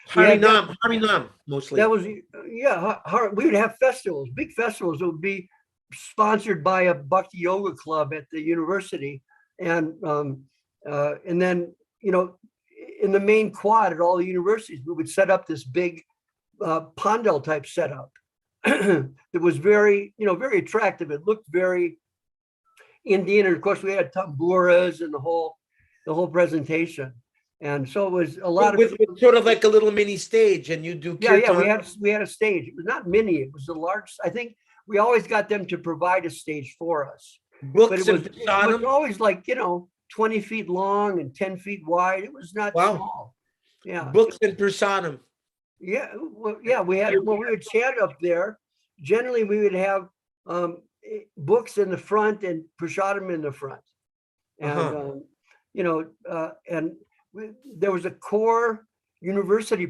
Harinam mostly. That was we would have festivals, big festivals that would be sponsored by a Bhakti Yoga club at the university, and then in the main quad at all the universities, we would set up this big pandal type setup that was very attractive. It looked very Indian, and of course we had tamburas and the whole presentation, and so it was a lot with sort of like a little mini stage, and you do kirtan. we had a stage. It was not mini, it was a large. I think we always got them to provide a stage for us. Books, but it was always like 20 feet long and 10 feet wide. It was not small. Yeah. Books and prasadam. Yeah. Well, we would chant up there. Generally, we would have books in the front and prasadam in the front. And, there was a core university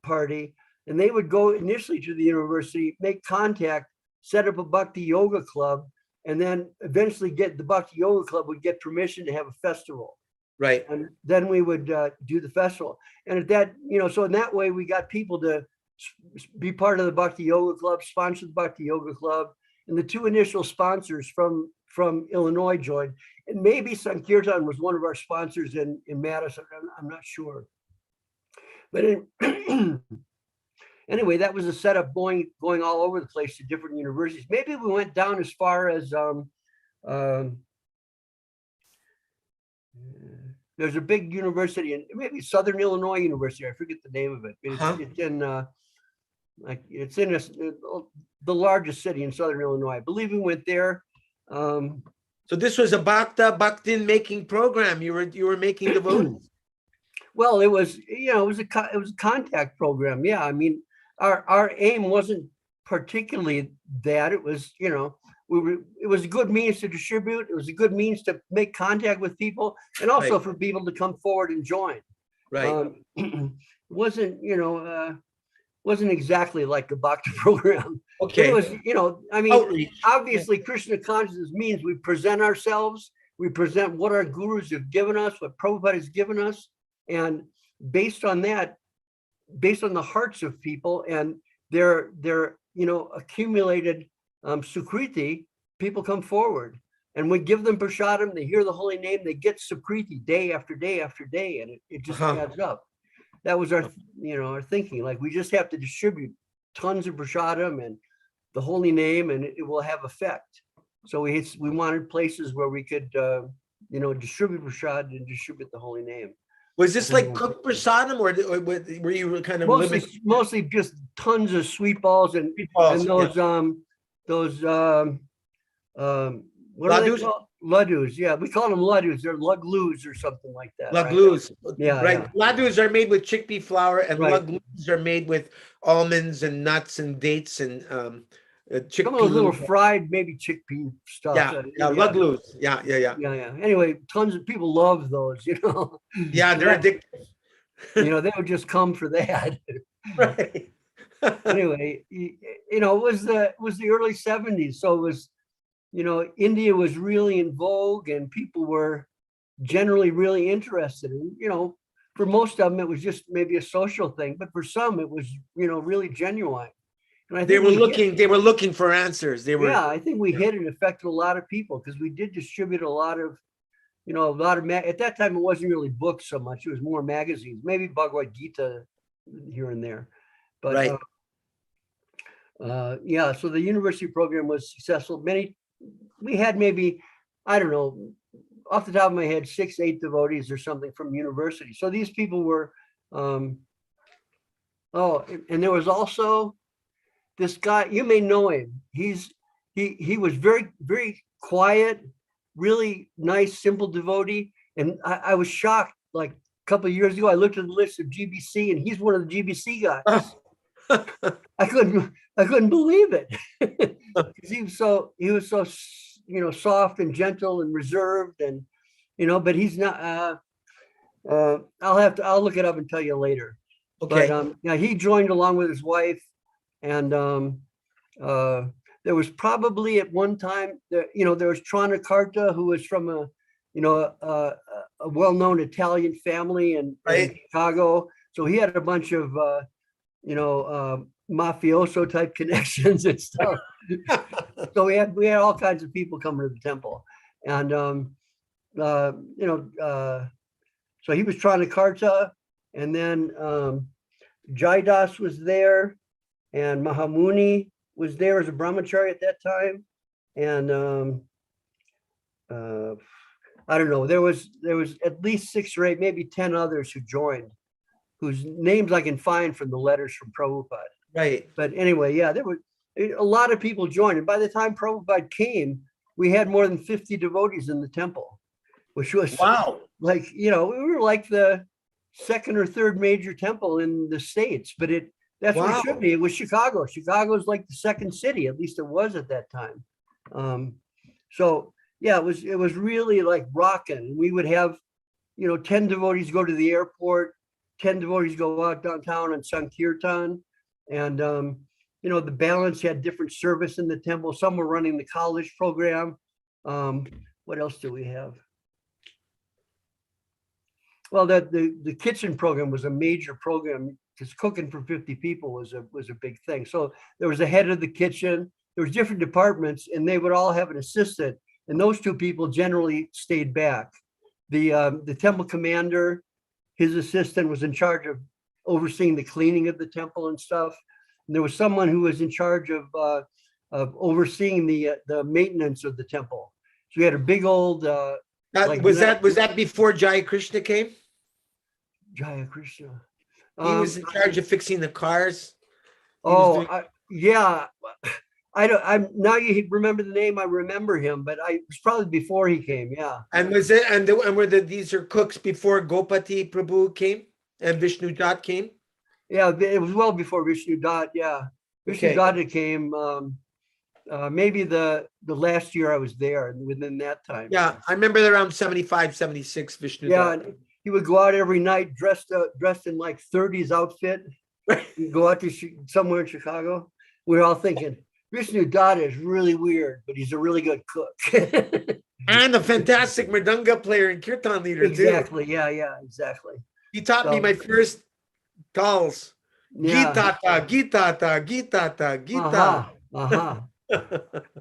party, and they would go initially to the university, make contact, set up a Bhakti Yoga club, and then eventually the Bhakti Yoga club would get permission to have a festival. Right. And then we would do the festival. And at that, so in that way, we got people to be part of the Bhakti Yoga Club, sponsor the Bhakti Yoga Club. And the two initial sponsors from Illinois joined. And maybe Sankirtan was one of our sponsors in Madison. I'm not sure. But anyway, that was a setup going all over the place to different universities. Maybe we went down as far as there's a big university in maybe Southern Illinois University. I forget the name of it. It's in the largest city in Southern Illinois. I believe we went there. So this was a Bhaktin making program. You were making devotees. Well, it was a contact program. Yeah, I mean, our aim wasn't particularly that. It was it was a good means to distribute. It was a good means to make contact with people, and also for people to come forward and join. Right. It wasn't exactly like a bhakti program. Okay. It was, I mean, outreach. Obviously, Krishna consciousness means we present ourselves, we present what our gurus have given us, what Prabhupada has given us, and based on that, based on the hearts of people and their accumulated sukriti, people come forward, and we give them prasadam. They hear the holy name, they get sukriti day after day after day, and it just adds up. That was our thinking. Like, we just have to distribute tons of prasadam and the holy name, and it will have effect. So we wanted places where we could, distribute prasad and distribute the holy name. Was this like cooked prasadam, or were you kind of mostly just tons of sweet balls and those what are they called? Laddus. Yeah, we call them laddus. They're lugloos or something like that. Lugloos. Right? Yeah. Right. Yeah. Laddus are made with chickpea flour, and lugloos are made with almonds and nuts and dates and chickpea. Some of those little fried, maybe chickpea stuff. Yeah. Lugloos. Yeah. Anyway, tons of people love those. Yeah, they're addictive. They would just come for that. Right. Anyway, it was the early 70s, so it was. India was really in vogue, and people were generally really interested. And, for most of them, it was just maybe a social thing, but for some, it was, really genuine. And I think they were looking for answers. I think we hit and affected a lot of people, because we did distribute a lot of, at that time, it wasn't really books so much. It was more magazines, maybe Bhagavad Gita here and there. But so the university program was successful. We had maybe, I don't know, off the top of my head, 6-8 devotees or something from university. So these people were, and there was also this guy, you may know him. He was very, very quiet, really nice, simple devotee. And I was shocked, like a couple of years ago, I looked at the list of GBC, and he's one of the GBC guys. I couldn't believe it. He was so soft and gentle and reserved, and but he's not. I'll look it up and tell you later. Okay. But he joined along with his wife, and there was probably at one time there was Tranakarta, who was from a well-known Italian family in Chicago. So he had a bunch of mafioso type connections and stuff. So we had all kinds of people coming to the temple, and so he was Tranakarta, and then Jaidas was there, and Mahamuni was there as a brahmachari at that time, and I don't know, there was at least 6 or 8, maybe 10 others who joined, whose names I can find from the letters from Prabhupada. Right. But anyway, there were a lot of people joined. And by the time Prabhupada came, we had more than 50 devotees in the temple, which was like, we were like the 2nd or 3rd major temple in the States, but that's what it should be. It was Chicago. Chicago's like the 2nd city, at least it was at that time. It was really like rocking. We would have, 10 devotees go to the airport, 10 devotees go out downtown on Sankirtan. And, the balance had different service in the temple. Some were running the college program. What else do we have? Well, the kitchen program was a major program because cooking for 50 people was a big thing. So there was a head of the kitchen, there was different departments, and they would all have an assistant. And those two people generally stayed back. The temple commander, his assistant was in charge of overseeing the cleaning of the temple and stuff. And there was someone who was in charge of overseeing the maintenance of the temple. So we had a big old was that before Jai Krishna came? Jaya Krishna. He was in charge of fixing the cars. Yeah. I'm now you remember the name. I remember him, but it was probably before he came. Yeah. And was it? And these are cooks before Gopati Prabhu came and Vishnu Dutt came? Yeah, it was well before Vishnu Dutt. Yeah, Vishnu Dutt came. Maybe the last year I was there, within that time. Yeah, I remember around 75, 76, Vishnu Yeah, Dutt. and he would go out every night dressed in like 30s outfit. He'd go out to somewhere in Chicago. We were all thinking, Vishnu Dutt is really weird, but he's a really good cook. And a fantastic mridanga player and kirtan leader, exactly. too. Yeah, exactly. He taught me my first calls. Yeah. Gita.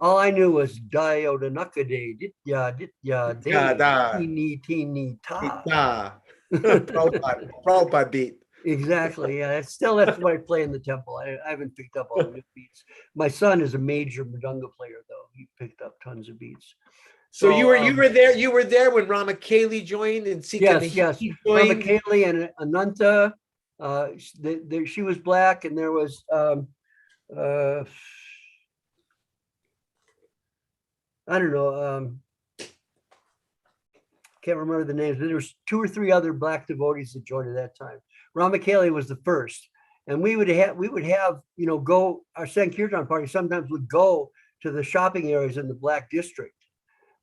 All I knew was Dioda Nakade, Ditya, Teeny Ta. Prabhupada beat. Exactly. Yeah, that's what I play in the temple. I haven't picked up all the new beats. My son is a major mridanga player, though. He picked up tons of beats. So you were there. You were there when Ramakeli joined and Sika. Yes. Ramakeli and Ananta. She was black, and there was I don't know. Can't remember the names, but there was 2 or 3 other black devotees that joined at that time. Ramakeli was the first, and we would have go our Sankirtan party sometimes would go to the shopping areas in the black district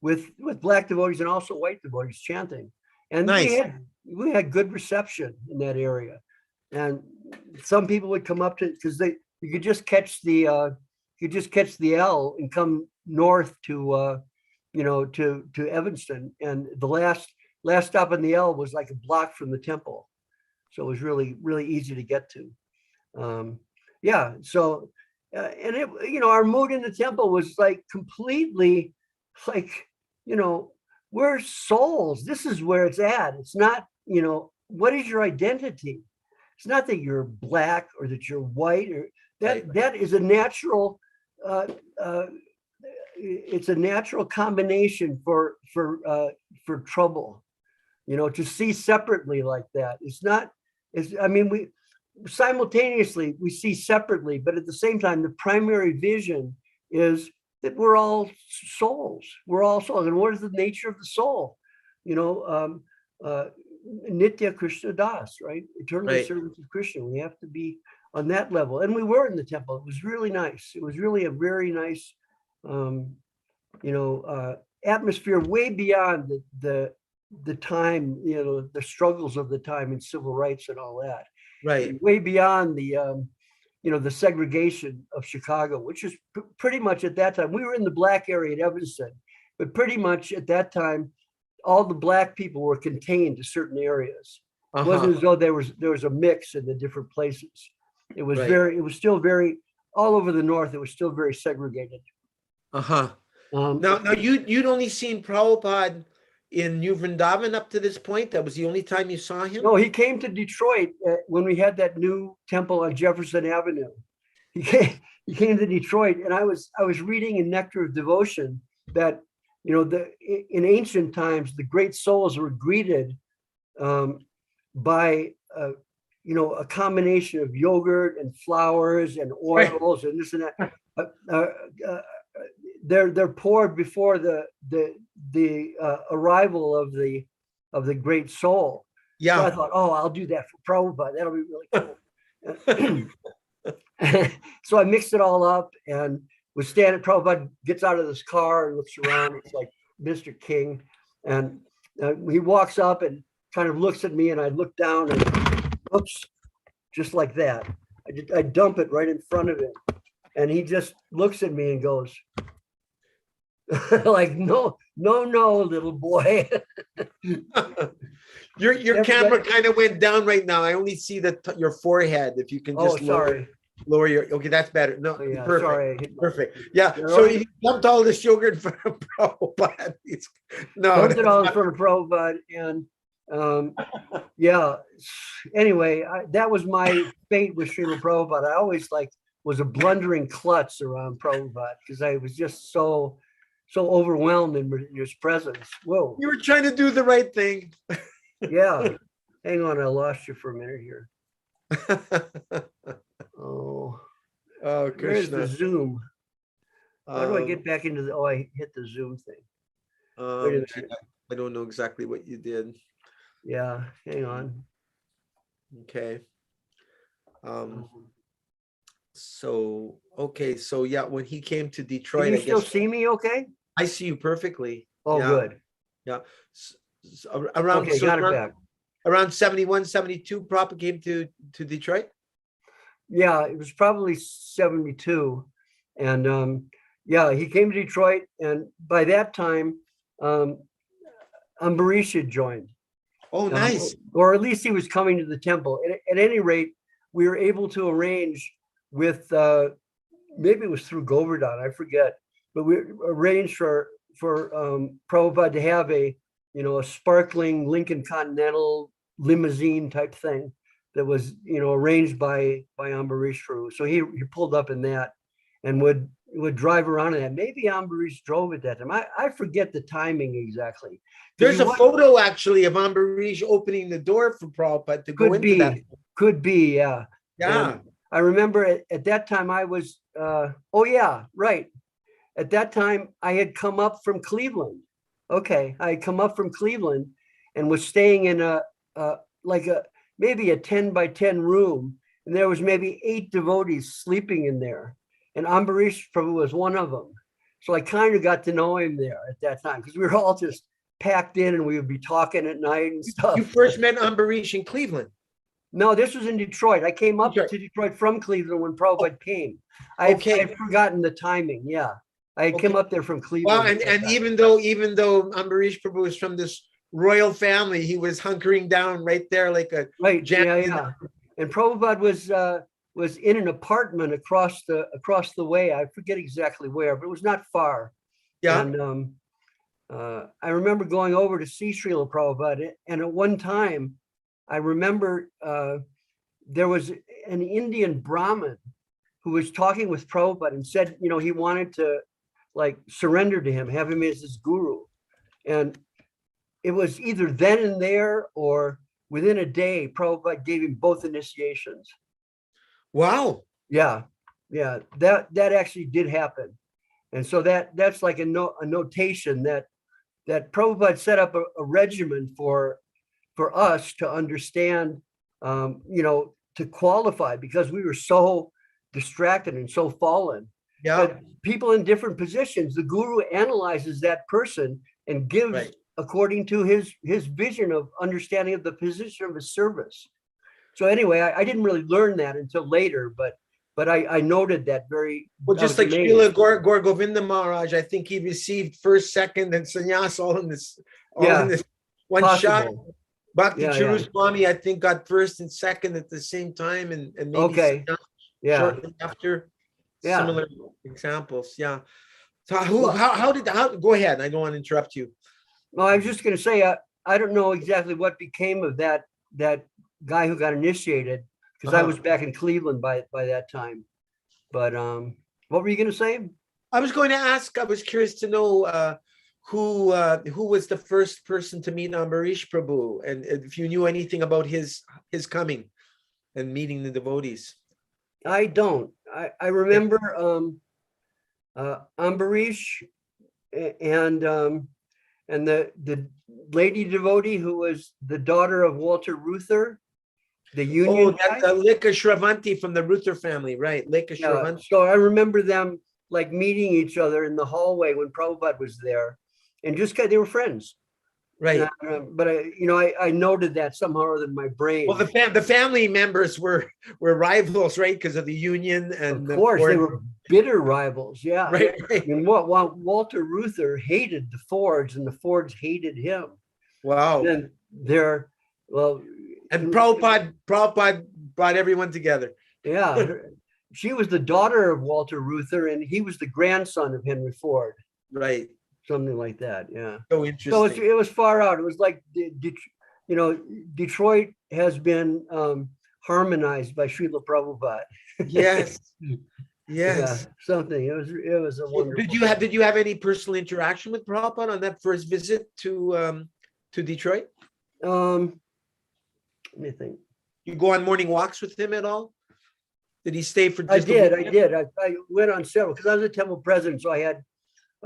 with black devotees and also white devotees chanting, and nice. we had good reception in that area, and some people would come up to because you could just catch the L and come north to Evanston, and the last stop on the L was like a block from the temple, so it was really, really easy to get to. So and it, our mood in the temple was like completely like, we're souls. This is where it's at. It's not, what is your identity? It's not that you're black or that you're white or that is a natural it's a natural combination for trouble, to see separately like that. We simultaneously we see separately, but at the same time, the primary vision is that we're all souls. We're all souls. And what is the nature of the soul? Nitya Krishna Das, right? Eternally servants of Krishna. We have to be on that level. And we were in the temple. It was really nice. It was really a very nice atmosphere, way beyond the time, the struggles of the time in civil rights and all that. Right. And way beyond the segregation of Chicago, which is pretty much at that time. We were in the black area at Evanston, but pretty much at that time, all the black people were contained to certain areas. It wasn't as though there was a mix in the different places. It was it was still very, all over the north, it was still very segregated. Now you'd only seen Prabhupada in New Vrindavan up to this point. That was the only time you saw him? No, he came to Detroit when we had that new temple on Jefferson Avenue. He came to Detroit, and I was reading in Nectar of Devotion that in ancient times the great souls were greeted by a combination of yogurt and flowers and oils and this and that. They're poured before the arrival of the great soul. Yeah. So I thought, I'll do that for Prabhupada. That'll be really cool. So I mixed it all up and was standing. Prabhupada gets out of this car and looks around. It's like Mr. King, and he walks up and kind of looks at me, and I look down and oops, just like that. I dump it right in front of him, and he just looks at me and goes. Like, no, little boy. Your camera kind of went down right now. I only see your forehead. If you can just lower your, okay, that's better. No, yeah, perfect. sorry. Perfect. Yeah. So you dumped all this yogurt for Prabhupada. Dumped it all in front of Prabhupada, and yeah. Anyway, that was my fate with Srila Prabhupada. I always was a blundering klutz around Prabhupada because I was just so overwhelmed in his presence. Whoa. You were trying to do the right thing. Yeah. Hang on, I lost you for a minute here. Oh, Krishna. Where's the Zoom? How do I get back into the? Oh, I hit the Zoom thing. Wait a minute. I don't know exactly what you did. Yeah, hang on. Okay. So yeah, when he came to Detroit, can you still see me? Okay. I see you perfectly. Oh, yeah. Good. Yeah. So around, okay, got it back. Around 71, 72, Prabhupada came to Detroit? Yeah, it was probably 72. And yeah, he came to Detroit. And by that time, Ambarish had joined. Oh, nice. Or at least he was coming to the temple. At any rate, we were able to arrange with, maybe it was through Govardhan, I forget, but we arranged for Prabhupada to have a sparkling Lincoln Continental limousine type thing that was, arranged by Ambarish Prabhu. So he pulled up in that and would drive around in that. Maybe Ambarish drove at that time. I forget the timing exactly. There's a photo actually of Ambarish opening the door for Prabhupada to go into that. Could be, yeah. Yeah. And I remember at that time I was, oh yeah, right. At that time I had come up from Cleveland. Okay, I had come up from Cleveland and was staying in maybe a 10 by 10 room. And there was maybe 8 devotees sleeping in there. And Ambarish Prabhu was one of them. So I kind of got to know him there at that time because we were all just packed in and we would be talking at night and stuff. You first met Ambarish in Cleveland? No, this was in Detroit. I came up to Detroit from Cleveland when Prabhupada came. I had forgotten the timing. Yeah. I came up there from Cleveland. Well, and even though Ambarish Prabhu was from this royal family, he was hunkering down right there like a yeah. And Prabhupada was in an apartment across the way. I forget exactly where, but it was not far. Yeah. And I remember going over to see Srila Prabhupada, and at one time, I remember there was an Indian Brahmin who was talking with Prabhupada and said, he wanted to surrender to him, have him as his guru. And it was either then and there or within a day, Prabhupada gave him both initiations. Wow. Yeah. Yeah. That actually did happen. And so that's like a notation that Prabhupada set up a regimen for us to understand, to qualify, because we were so distracted and so fallen. Yeah. But people in different positions, the guru analyzes that person and gives according to his vision of understanding of the position of his service. So anyway, I didn't really learn that until later, but I noted that very well. Just like Srila Govinda Maharaj, I think he received first, second, and sannyas all in this one shot. Bhakti Swami, I think, got first and second at the same time, and maybe shortly after. Yeah. Similar examples. Yeah. So how go ahead? I don't want to interrupt you. Well, I was just going to say, I don't know exactly what became of that guy who got initiated, because I was back in Cleveland by that time. But what were you going to say? I was going to ask, I was curious to know who was the first person to meet Ambarish Prabhu, and if you knew anything about his coming and meeting the devotees. I don't. I remember Ambarish and the lady devotee who was the daughter of Walter Reuther, the Union. Oh, that's Lekha Shravanti from the Reuther family, right? Lekha Shravanti. So I remember them meeting each other in the hallway when Prabhupada was there, and just they were friends. Right. But I noted that somehow or other in my brain. Well, the family members were rivals, right? Because of the union, and of course they were bitter rivals. Yeah. Right. And Walter Reuther hated the Fords, and the Fords hated him. Wow. And they're, well, And Prabhupada brought everyone together. yeah, she was the daughter of Walter Reuther, and he was the grandson of Henry Ford. Right. Something like that. Yeah. So interesting. It was far out. It was like, Detroit has been harmonized by Srila Prabhupada. Yes. Yes. Yeah, something. It was a wonderful. Did you have any personal interaction with Prabhupada on that first visit to Detroit? Let me think. You go on morning walks with him at all? Did he stay for just I did. I went on several because I was a temple president, so I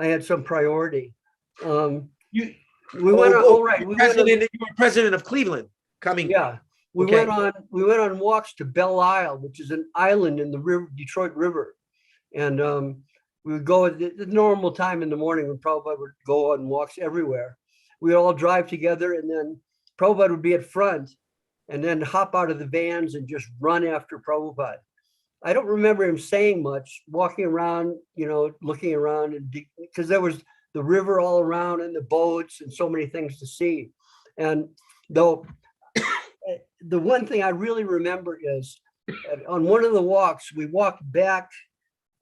had some priority. We went were president of Cleveland coming. Yeah. We went on walks to Belle Isle, which is an island in the Detroit River. And we would go at the normal time in the morning when Prabhupada would go on walks everywhere. We'd all drive together, and then Prabhupada would be at front and then hop out of the vans and just run after Prabhupada. I don't remember him saying much, walking around, looking around, and because there was the river all around and the boats and so many things to see. And though the one thing I really remember is on one of the walks, we walked back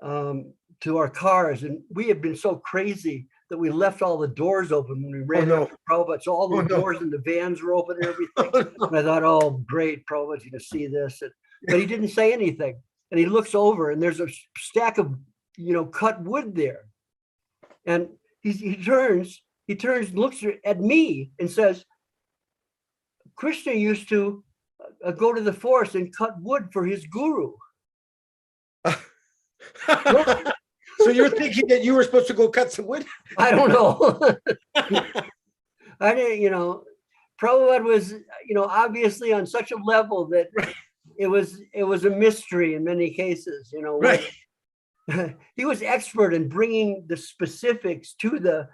to our cars, and we had been so crazy that we left all the doors open when we ran after Prabhupada. So all the doors in the vans were open and everything. And I thought, oh, great, Prabhupada's going to see this. But he didn't say anything. And he looks over, and there's a stack of, cut wood there. And he turns, looks at me and says, Krishna used to go to the forest and cut wood for his guru. So you're thinking that you were supposed to go cut some wood? I don't know. I didn't, Prabhupada was, obviously on such a level that it was a mystery in many cases, Right. He was expert in bringing the specifics to the,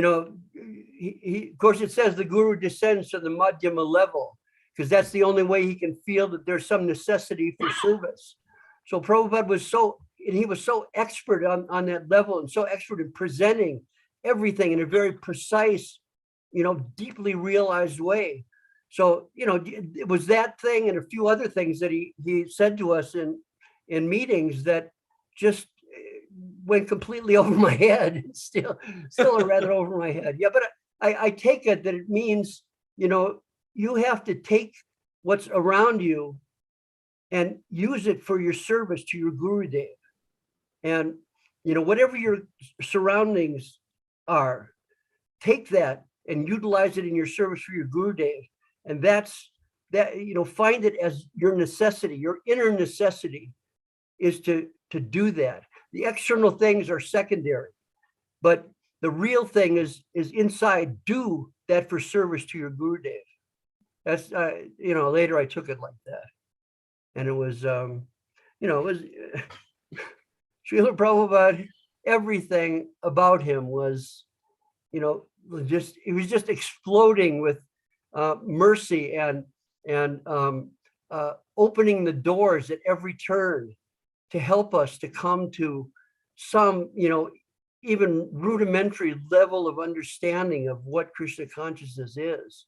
of course, it says the guru descends to the madhyama level, because that's the only way he can feel that there's some necessity for service. So Prabhupada was so expert on that level, and so expert in presenting everything in a very precise, deeply realized way. So, it was that thing and a few other things that he said to us in meetings that just went completely over my head. Still are rather over my head. Yeah, but I take it that it means, you have to take what's around you and use it for your service to your Gurudev. And, whatever your surroundings are, take that and utilize it in your service for your Gurudev. And find it as your necessity, your inner necessity is to do that. The external things are secondary, but the real thing is inside. Do that for service to your Gurudev. That's, later I took it like that. And it was, it was Srila Prabhupada, everything about him was, he was just exploding with mercy and opening the doors at every turn to help us to come to some, even rudimentary level of understanding of what Krishna consciousness is.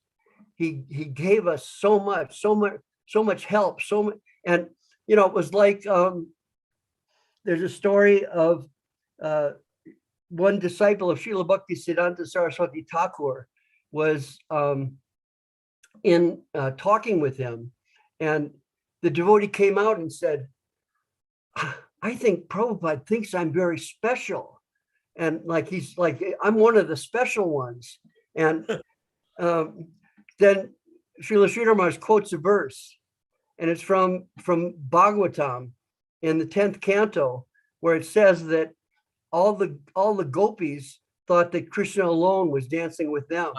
He gave us so much help, and it was like there's a story of one disciple of Srila Bhaktisiddhanta Saraswati Thakur was in talking with him, and the devotee came out and said, I think Prabhupada thinks I'm very special. And he's like, I'm one of the special ones. And then Srila Sridhar Maharaj quotes a verse, and it's from Bhagavatam in the 10th canto, where it says that all the gopis thought that Krishna alone was dancing with them.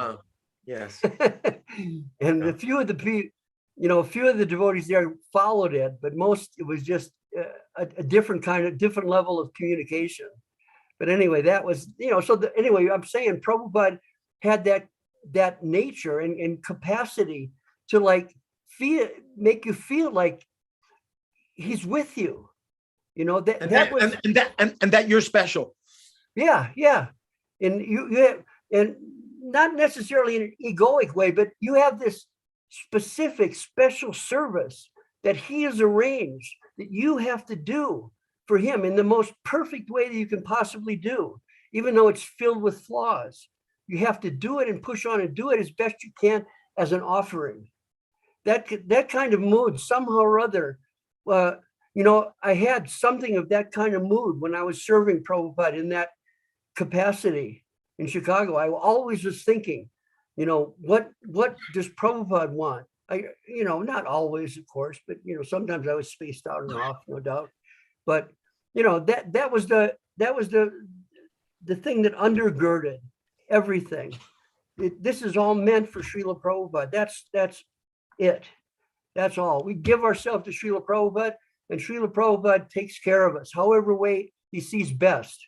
Yes. And a few of the devotees there followed it, but most, it was just a different level of communication. But anyway, that was, anyway, I'm saying Prabhupada had that nature and capacity to make you feel like he's with you, that you're special. Yeah. And not necessarily in an egoic way, but you have this specific special service that he has arranged that you have to do for him in the most perfect way that you can possibly do, even though it's filled with flaws. You have to do it and push on and do it as best you can as an offering. That kind of mood, somehow or other, I had something of that kind of mood when I was serving Prabhupada in that capacity in Chicago. I always was thinking, what does Prabhupada want? Not always, of course, but sometimes I was spaced out and off, no doubt. But that was the thing that undergirded everything. This is all meant for Srila Prabhupada. That's it. That's all. We give ourselves to Srila Prabhupada, and Srila Prabhupada takes care of us, however way he sees best.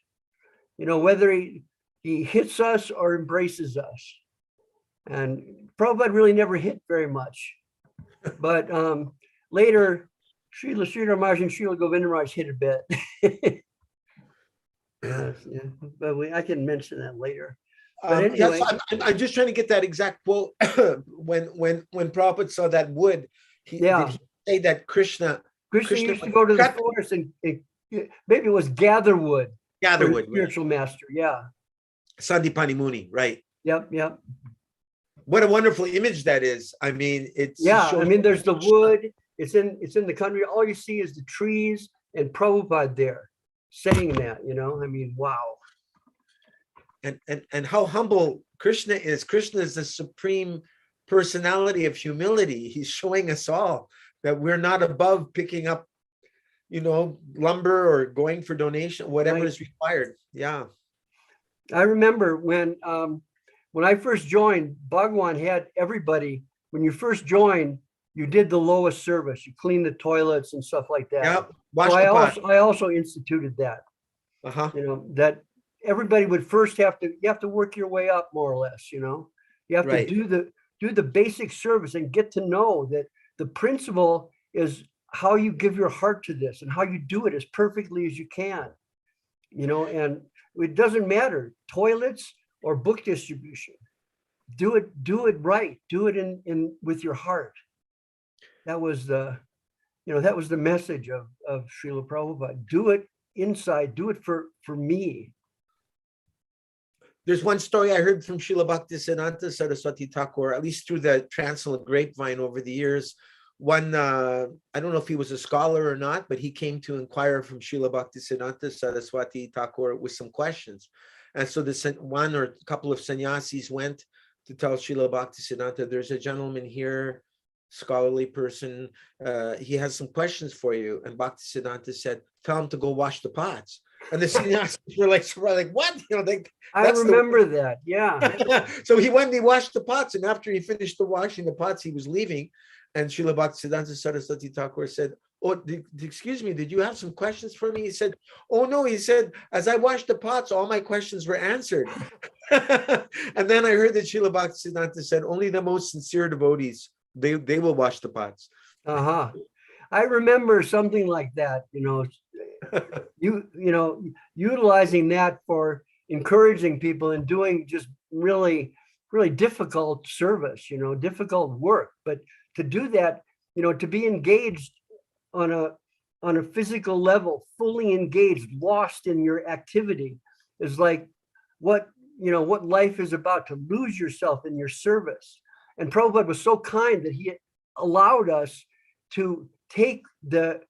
Whether he hits us or embraces us. And Prabhupada really never hit very much. But later, Srila Sridhar Maharaj and Srila Govinda Maharaj hit a bit. But I can mention that later. But anyway, I'm just trying to get that exact quote. when Prabhupada saw that wood, did he say that Krishna used to go to the forest and maybe it was gather wood. Gather wood. Spiritual master, yeah. Sandipani Muni, right. Yep. What a wonderful image that is. I mean, it's there's the wood. It's in the country. All you see is the trees and Prabhupada there saying that. Wow. And how humble Krishna is. Krishna is the supreme personality of humility. He's showing us all that we're not above picking up, lumber or going for donation, whatever is required. Yeah. I remember when I first joined, Bhagwan had everybody. When you first joined, you did the lowest service. You cleaned the toilets and stuff like that. Yep. I also instituted that. That everybody would first you have to work your way up more or less. You have to do the basic service and get to know that the principle is how you give your heart to this and how you do it as perfectly as you can. And it doesn't matter, toilets or book distribution. Do it right. Do it in with your heart. That was the message of Srila Prabhupada. Do it inside. Do it for me. There's one story I heard from Srila Bhaktisiddhanta Saraswati Thakur, at least through the Transcendental grapevine over the years. One, I don't know if he was a scholar or not, but he came to inquire from Srila Bhaktisiddhanta Saraswati Thakur with some questions. And so one or a couple of sannyasis went to tell Srila Bhaktisiddhanta, there's a gentleman here, scholarly person, he has some questions for you. And Bhaktisiddhanta said, tell him to go wash the pots. And the sannyasis were like what? I remember that, yeah. So he went and he washed the pots, and after he finished the washing the pots, he was leaving. And Srila Bhaktisiddhanta Saraswati Thakur said, oh, excuse me, did you have some questions for me? He said, oh no, he said, as I washed the pots, all my questions were answered. And then I heard that Srila Bhaktisiddhanta said, only the most sincere devotees, they will wash the pots. I remember something like that, utilizing that for encouraging people and doing just really, really difficult service, difficult work. But to do that, to be engaged on a physical level, fully engaged, lost in your activity, is like what life is about, to lose yourself in your service. And Prabhupada was so kind that he allowed us to take the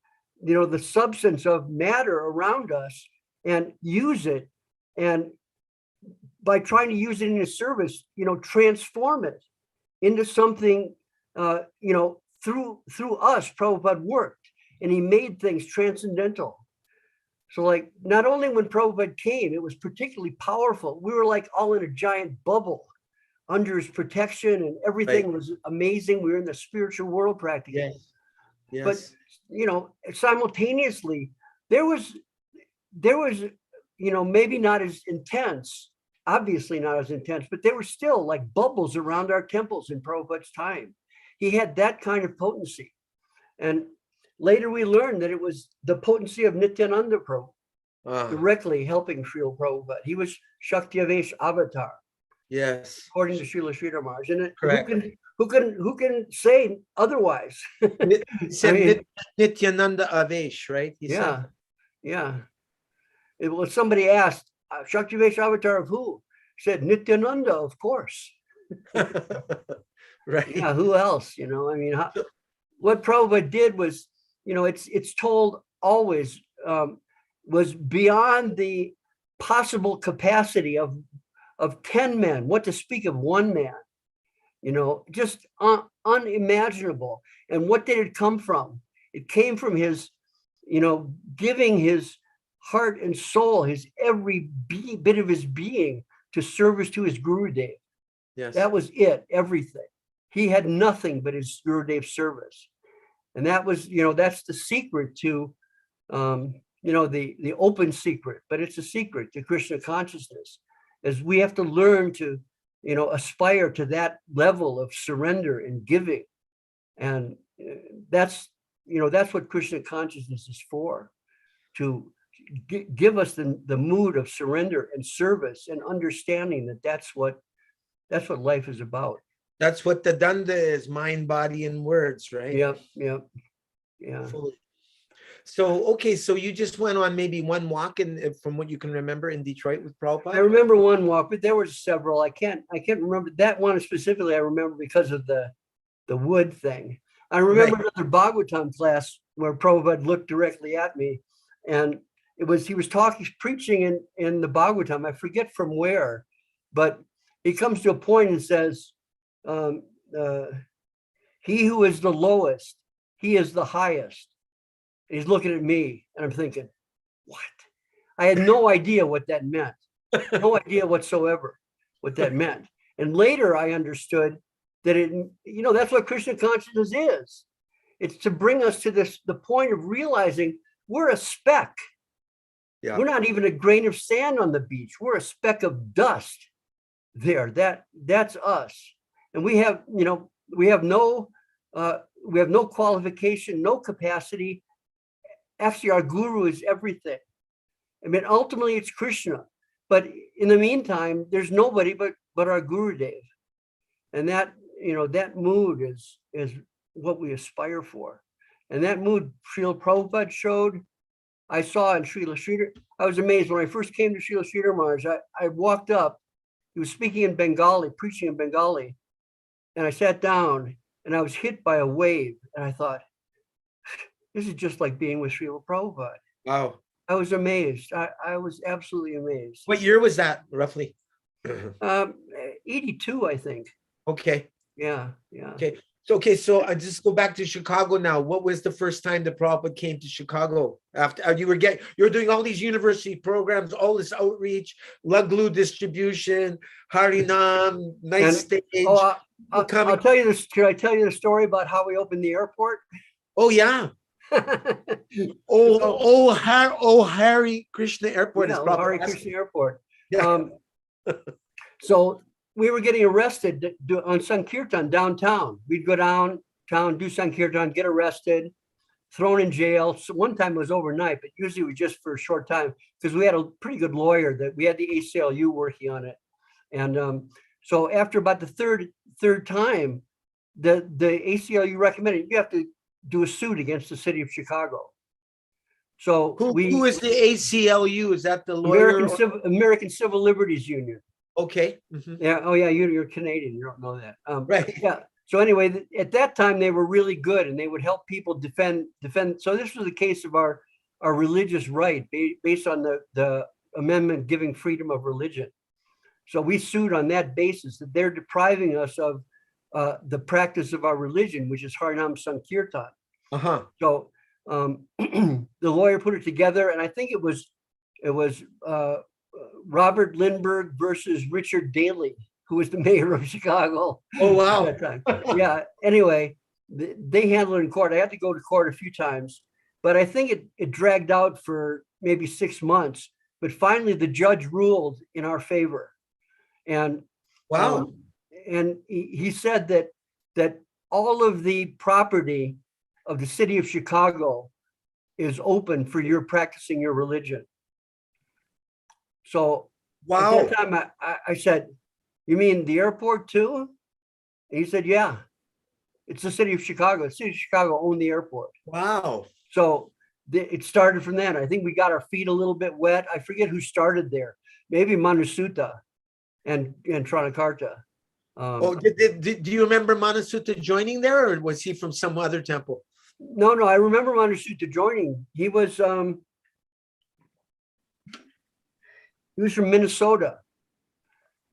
substance of matter around us and use it, and by trying to use it in his service, transform it into something, through us. Prabhupada worked, and he made things transcendental. So like, not only when Prabhupada came, it was particularly powerful. We were like all in a giant bubble under his protection, and everything was amazing. We were in the spiritual world practically. Yes. But simultaneously there was maybe not as intense, obviously not as intense, but there were still like bubbles around our temples in Prabhupada's time. He had that kind of potency. And later we learned that it was the potency of Nityananda Prabhu directly helping Srila Prabhupada. He was Shakti Avesh avatar. Yes. according to Srila Sridhar Maharaj. And Correct. who can say otherwise? He said Nityananda Avesh, right? He yeah, yeah. Well, somebody asked, Shaktivesh avatar of who? He said, Nityananda, of course. said. Right. Yeah, who else? I mean, what Prabhupada did was, it's told always, was beyond the possible capacity of 10 men, what to speak of one man, just unimaginable. And what did it come from? It came from his, giving his heart and soul, his every bit of his being to service to his Gurudev. Yes. That was it, everything. He had nothing but his Gurudev service. And that was, that's the secret to, the open secret, but it's a secret to Krishna consciousness, is we have to learn to, aspire to that level of surrender and giving. And that's what Krishna consciousness is for, to give us the mood of surrender and service and understanding that that's what life is about. That's what the danda is, mind, body, and words, right? Yep. Yeah. Fully. So, okay, so you just went on maybe one walk from what you can remember in Detroit with Prabhupada? I remember one walk, but there were several. I can't remember that one specifically. I remember because of the wood thing. I remember another Bhagavatam class where Prabhupada looked directly at me, and he was preaching in the Bhagavatam. I forget from where, but he comes to a point and says, he who is the lowest, he is the highest. And he's looking at me, and I'm thinking, what? I had no idea what that meant. No idea whatsoever what that meant. And later I understood that that's what Krishna consciousness is. It's to bring us to the point of realizing we're a speck. Yeah. We're not even a grain of sand on the beach. We're a speck of dust there. That's us. And we have no qualification, no capacity. Actually, our guru is everything. I mean, ultimately it's Krishna, but in the meantime, there's nobody but our Gurudev. And that mood is what we aspire for. And that mood Srila Prabhupada showed, I saw in Srila Sridhar. I was amazed when I first came to Srila Sridhar Maharaj. I walked up, he was speaking in Bengali, preaching in Bengali. And I sat down and I was hit by a wave. And I thought, this is just like being with Srila Prabhupada. Wow. I was amazed. I was absolutely amazed. What year was that, roughly? 82, I think. Okay. Yeah. So I just go back to Chicago now. What was the first time that Prabhupada came to Chicago? After you were doing all these university programs, all this outreach, Laglu distribution, Harinam, nice stage. I'll tell you this. Can I tell you the story about how we opened the airport? Oh yeah. Hari Krishna Airport is probably Hari Krishna Airport. Yeah. So we were getting arrested on Sankirtan downtown. We'd go downtown, do Sankirtan, get arrested, thrown in jail. So one time it was overnight, but usually it was just for a short time because we had a pretty good lawyer that we had the ACLU working on it. And so after about the third time, the ACLU recommended you have to do a suit against the city of Chicago. So who is the ACLU? Is that the lawyer? American Civil Liberties Union. Okay. Mm-hmm. Yeah. Oh yeah. You're Canadian. You don't know that. Right. Yeah. So anyway, at that time they were really good, and they would help people defend. So this was a case of our religious right based on the amendment giving freedom of religion. So we sued on that basis that they're depriving us of the practice of our religion, which is Harinam Sankirtan. Uh-huh. So the lawyer put it together, and I think it was Robert Lindbergh versus Richard Daley, who was the mayor of Chicago. Oh wow! At that time. Yeah. Anyway, they handled it in court. I had to go to court a few times, but I think it dragged out for maybe 6 months. But finally, the judge ruled in our favor, and wow. And he said that all of the property of the city of Chicago is open for your practicing your religion. So wow. At that time I said, You mean the airport too? And he said, yeah, it's the city of Chicago. The city of Chicago owned the airport. Wow. So it started from then. I think we got our feet a little bit wet. I forget who started there. Maybe Manasuta and Tranakarta. Do you remember Manasuta joining there, or was he from some other temple? No, I remember Manasuta joining. He was from Minnesota.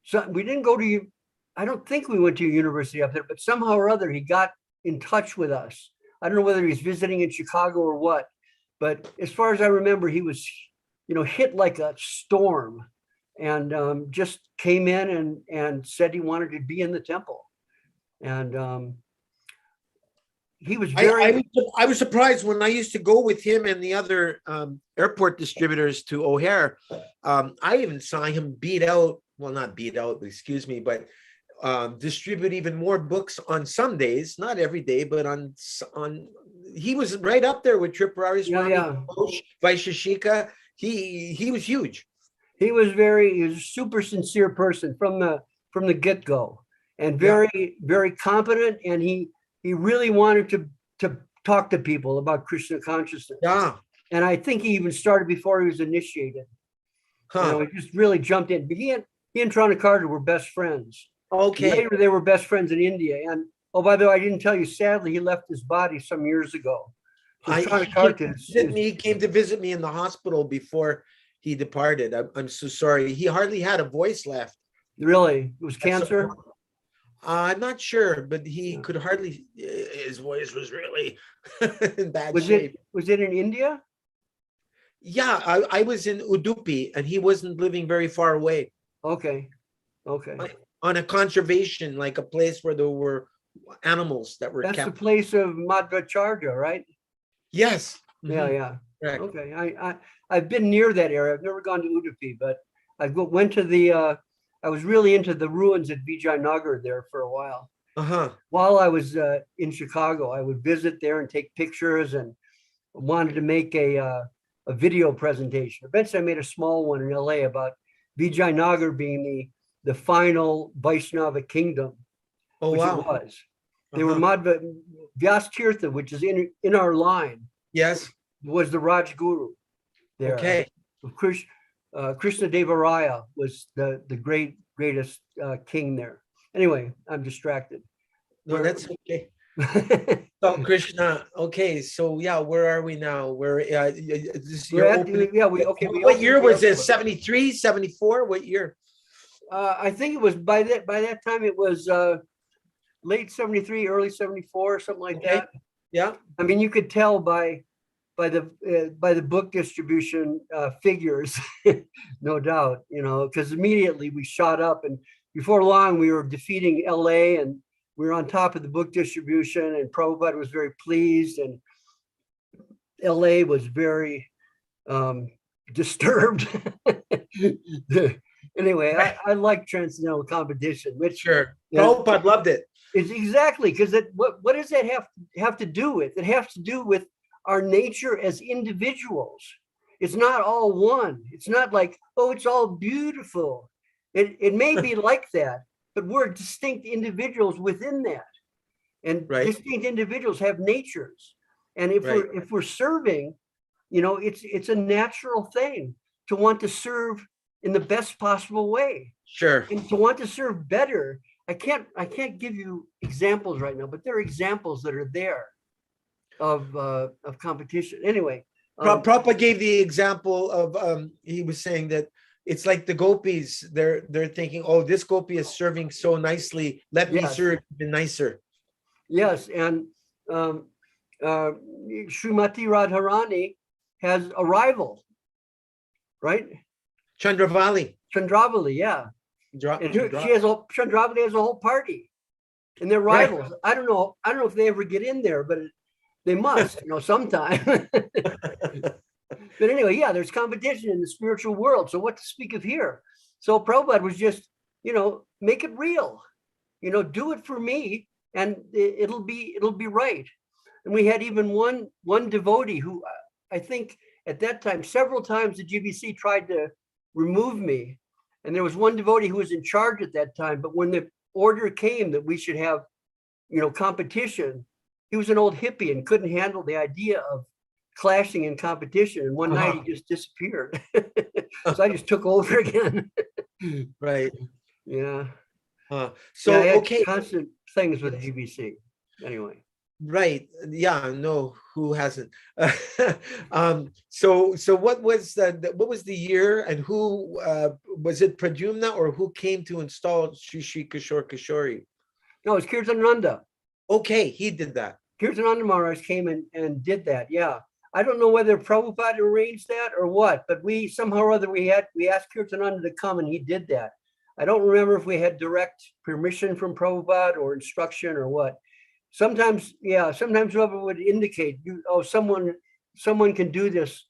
So we didn't go to, I don't think we went to university up there, but somehow or other he got in touch with us. I don't know whether he's visiting in Chicago or what, but as far as I remember, he was, hit like a storm, and just came in and said he wanted to be in the temple. And he was very. I was surprised when I used to go with him and the other airport distributors to O'Hare. I even saw him not beat out, excuse me, but distribute even more books on some days, not every day, but on he was right up there with Tripurari Swami, Vaisheshika. He was huge. He was a super sincere person from the get-go, and very, very competent. And he really wanted to talk to people about Krishna consciousness. Yeah. And I think he even started before he was initiated. He just really jumped in. But he and Tranakarta were best friends. Okay. Later, they were best friends in India. And by the way, I didn't tell you, sadly, he left his body some years ago. He came to visit me in the hospital before he departed. I'm so sorry. He hardly had a voice left. Really? It was cancer? I'm not sure, but he could hardly, his voice was really in bad shape. Was it in India? Yeah, I was in Udupi, and he wasn't living very far away. Okay. On a conservation, like a place where there were animals that were kept. That's the place of Madhvacharya, right? Yes. Yeah. Correct. Okay. I've been near that area. I've never gone to Udupi, but I went to I was really into the ruins at Vijayanagar there for a while. While I was in Chicago, I would visit there and take pictures, and wanted to make a video presentation. Eventually, I made a small one in LA about Vijayanagar being the final Vaishnava kingdom. Oh, wow. It was. They were Vyastirtha, which is in our line. Yes. Was the Rajguru there. Okay. Krishna Deva Raya was the greatest king there. Anyway, I'm distracted. No, that's okay. So Krishna, okay, so yeah, where are we now? What year was this? 73, 74? What year? I think it was by that time it was late 73, early 74, something like that. Yeah. I mean, you could tell by the book distribution figures, no doubt, because immediately we shot up, and before long we were defeating LA, and we were on top of the book distribution, and Prabhupada was very pleased, and LA was very disturbed. Anyway, I like transcendental competition, which sure. Prabhupada loved it. It's exactly, because what does that have to do with? It has to do with our nature as individuals. It's not all one. It's not like, oh, it's all beautiful. It may be like that, but we're distinct individuals within that. And distinct individuals have natures. And if we're serving, it's a natural thing to want to serve in the best possible way. Sure. And to want to serve better. I can't give you examples right now, but there are examples that are there of competition. Anyway, Prabhupada gave the example of he was saying that it's like the gopis. They're thinking, oh, this gopi is serving so nicely. Let me serve even nicer. Yes, and Srimati Radharani has a rival, right? Chandravali, yeah. Chandravali has a whole party, and they're rivals. Right. I don't know if they ever get in there, but they must, sometime. But anyway, there's competition in the spiritual world. So what to speak of here? So Prabhupada was just, make it real, do it for me, and it'll be right. And we had even one devotee who I think at that time, several times the GBC tried to remove me And there was one devotee who was in charge at that time. But when the order came that we should have, competition, he was an old hippie and couldn't handle the idea of clashing in competition. And one night he just disappeared. So I just took over again. Right. Yeah. So, I had okay. constant things with GBC. Anyway. Right. Yeah. No. Who hasn't? So what was the year, and who was it? Pradyumna, or who came to install Sri Sri Kishore Kishori? No, it's Kirtananda. Okay, he did that. Kirtananda Maharaj came and did that. Yeah. I don't know whether Prabhupada arranged that or what, but we somehow or other we asked Kirtananda to come and he did that. I don't remember if we had direct permission from Prabhupada or instruction or what. Sometimes whoever would indicate, someone can do this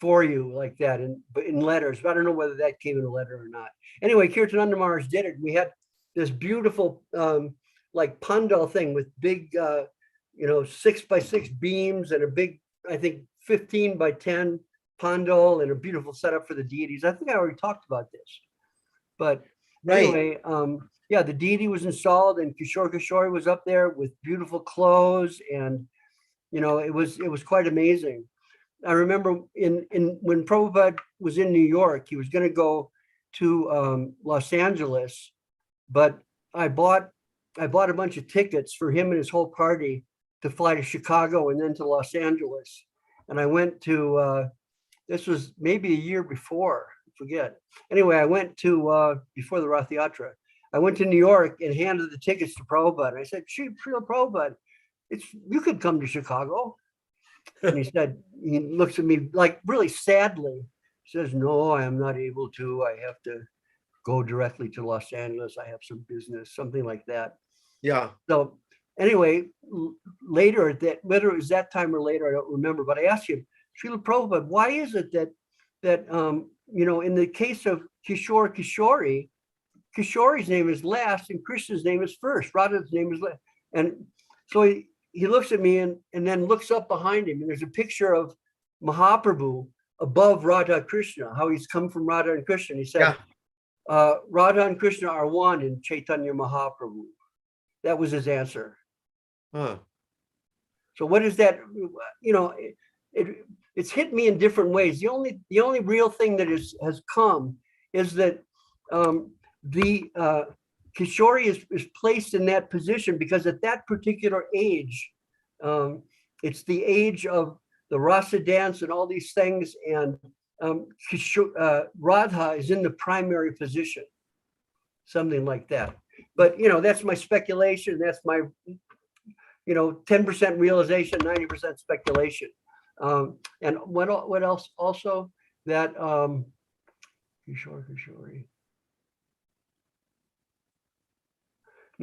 for you like that in letters. But I don't know whether that came in a letter or not. Anyway, Kirtananda Maharaj did it. We had this beautiful like pandal thing with big 6x6 beams and a big, I think 15 by 10 pandal and a beautiful setup for the deities. I think I already talked about this. But anyway, the deity was installed and Kishore Kishori was up there with beautiful clothes, and it was quite amazing. I remember when Prabhupada was in New York, he was going to go to Los Angeles, but I bought a bunch of tickets for him and his whole party to fly to Chicago and then to Los Angeles. And I went to this was maybe a year before, I forget. Anyway, I went to before the Rath Yatra. I went to New York and handed the tickets to Prabhupada. I said, Srila Prabhupada, you could come to Chicago. And he looks at me like really sadly, says, no, I am not able to. I have to go directly to Los Angeles. I have some business, something like that. Yeah. So anyway, later, whether it was that time or later, I don't remember, but I asked him, Srila Prabhupada, why is it that in the case of Kishore Kishori, Kishori's name is last and Krishna's name is first, Radha's name is last. And so he looks at me and then looks up behind him, and there's a picture of Mahaprabhu above Radha Krishna, how he's come from Radha and Krishna. He said, Radha and Krishna are one in Chaitanya Mahaprabhu. That was his answer. So what is that? It's hit me in different ways. The only real thing that has come is that the Kishori is placed in that position because at that particular age, it's the age of the rasa dance and all these things, and Radha is in the primary position, something like that. But that's my speculation. That's my 10% realization, 90% speculation. And what else? Also that Kishori.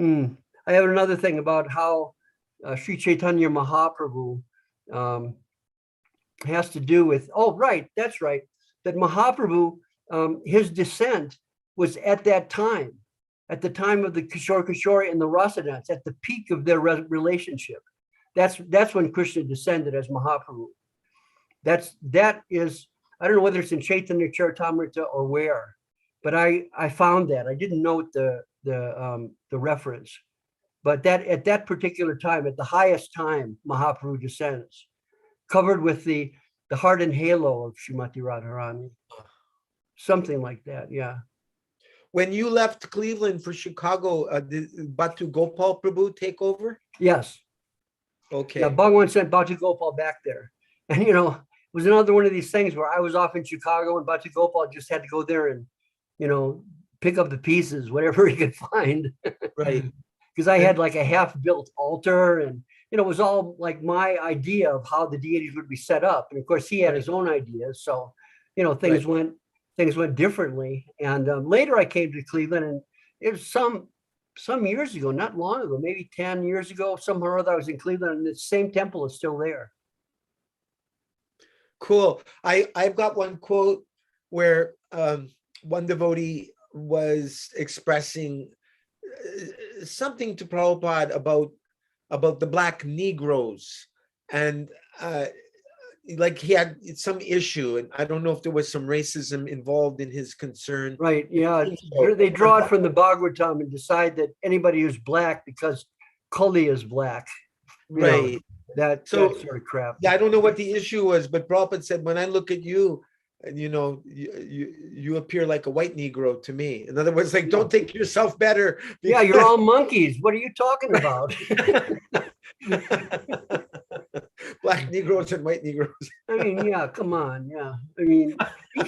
I have another thing about how Sri Chaitanya Mahaprabhu has to do with, that's right, that Mahaprabhu, his descent was at that time, at the time of the Kishore Kishori and the Rasa dance, at the peak of their relationship. That's when Krishna descended as Mahaprabhu. That is, I don't know whether it's in Chaitanya Charitamrita or where, but I found that. I didn't note the reference, but that at that particular time, at the highest time, Mahaprabhu descends, covered with the heart and halo of Srimati Radharani, something like that. Yeah. When you left Cleveland for Chicago, did Bhakti Gopal Prabhu take over? Yes. Okay. Yeah, Bhagwan sent Bhakti Gopal back there, and it was another one of these things where I was off in Chicago and Bhakti Gopal just had to go there and pick up the pieces, whatever he could find. Right. Because I had like a half-built altar, and it was all like my idea of how the deities would be set up. And of course, he had his own ideas. So, things went differently. And later, I came to Cleveland, and it was some years ago, not long ago, maybe 10 years ago, somewhere or other, I was in Cleveland, and the same temple is still there. Cool. I've got one quote where one devotee was expressing something to Prabhupada about the Black Negroes, and like he had some issue, and I don't know if there was some racism involved in his concern. Right. I Yeah. think so. They draw it from the Bhagavatam and decide that anybody who's black because Kali is black. You know, Right. that So sort of crap. yeah, I don't know what the issue was, but Prabhupada said, when I look at you, and you appear like a white Negro to me. In other words, like, don't think yourself better. Yeah, you're all monkeys. What are you talking about? Black Negroes and white Negroes. I mean, yeah, come on. Yeah. I mean, he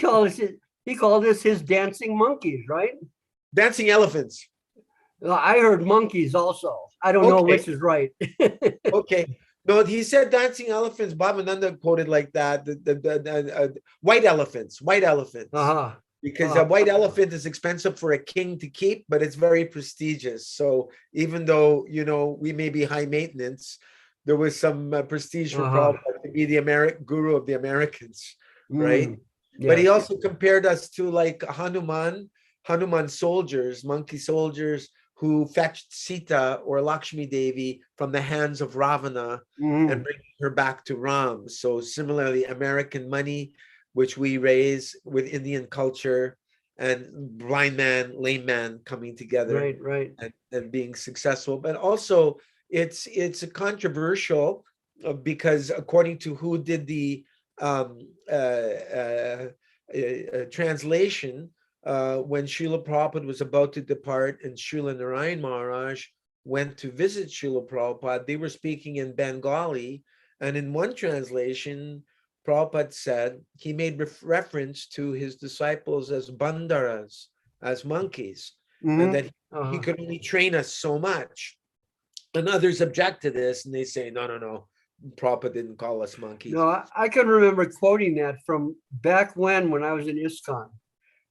called us his dancing monkeys, right? Dancing elephants. Well, I heard monkeys also. I don't know Okay. which is right. Okay. No, he said dancing elephants. Bhavananda quoted like that. White elephants, white elephants. Uh-huh. Because a white elephant is expensive for a king to keep, but it's very prestigious. So even though, we may be high maintenance, there was some prestige for Prabhupada to be the guru of the Americans, right? But he also compared us to like Hanuman soldiers, monkey soldiers who fetched Sita or Lakshmi Devi from the hands of Ravana and bring her back to Ram. So similarly, American money, which we raise with Indian culture, and blind man, lame man coming together, right. and being successful. But also it's controversial because according to who did the translation, when Srila Prabhupada was about to depart and Srila Narayan Maharaj went to visit Srila Prabhupada, they were speaking in Bengali, and in one translation, Prabhupada said he made reference to his disciples as bandaras, as monkeys, and that he could only train us so much. And others object to this, and they say, no, Prabhupada didn't call us monkeys. No, I can remember quoting that from back when I was in ISKCON,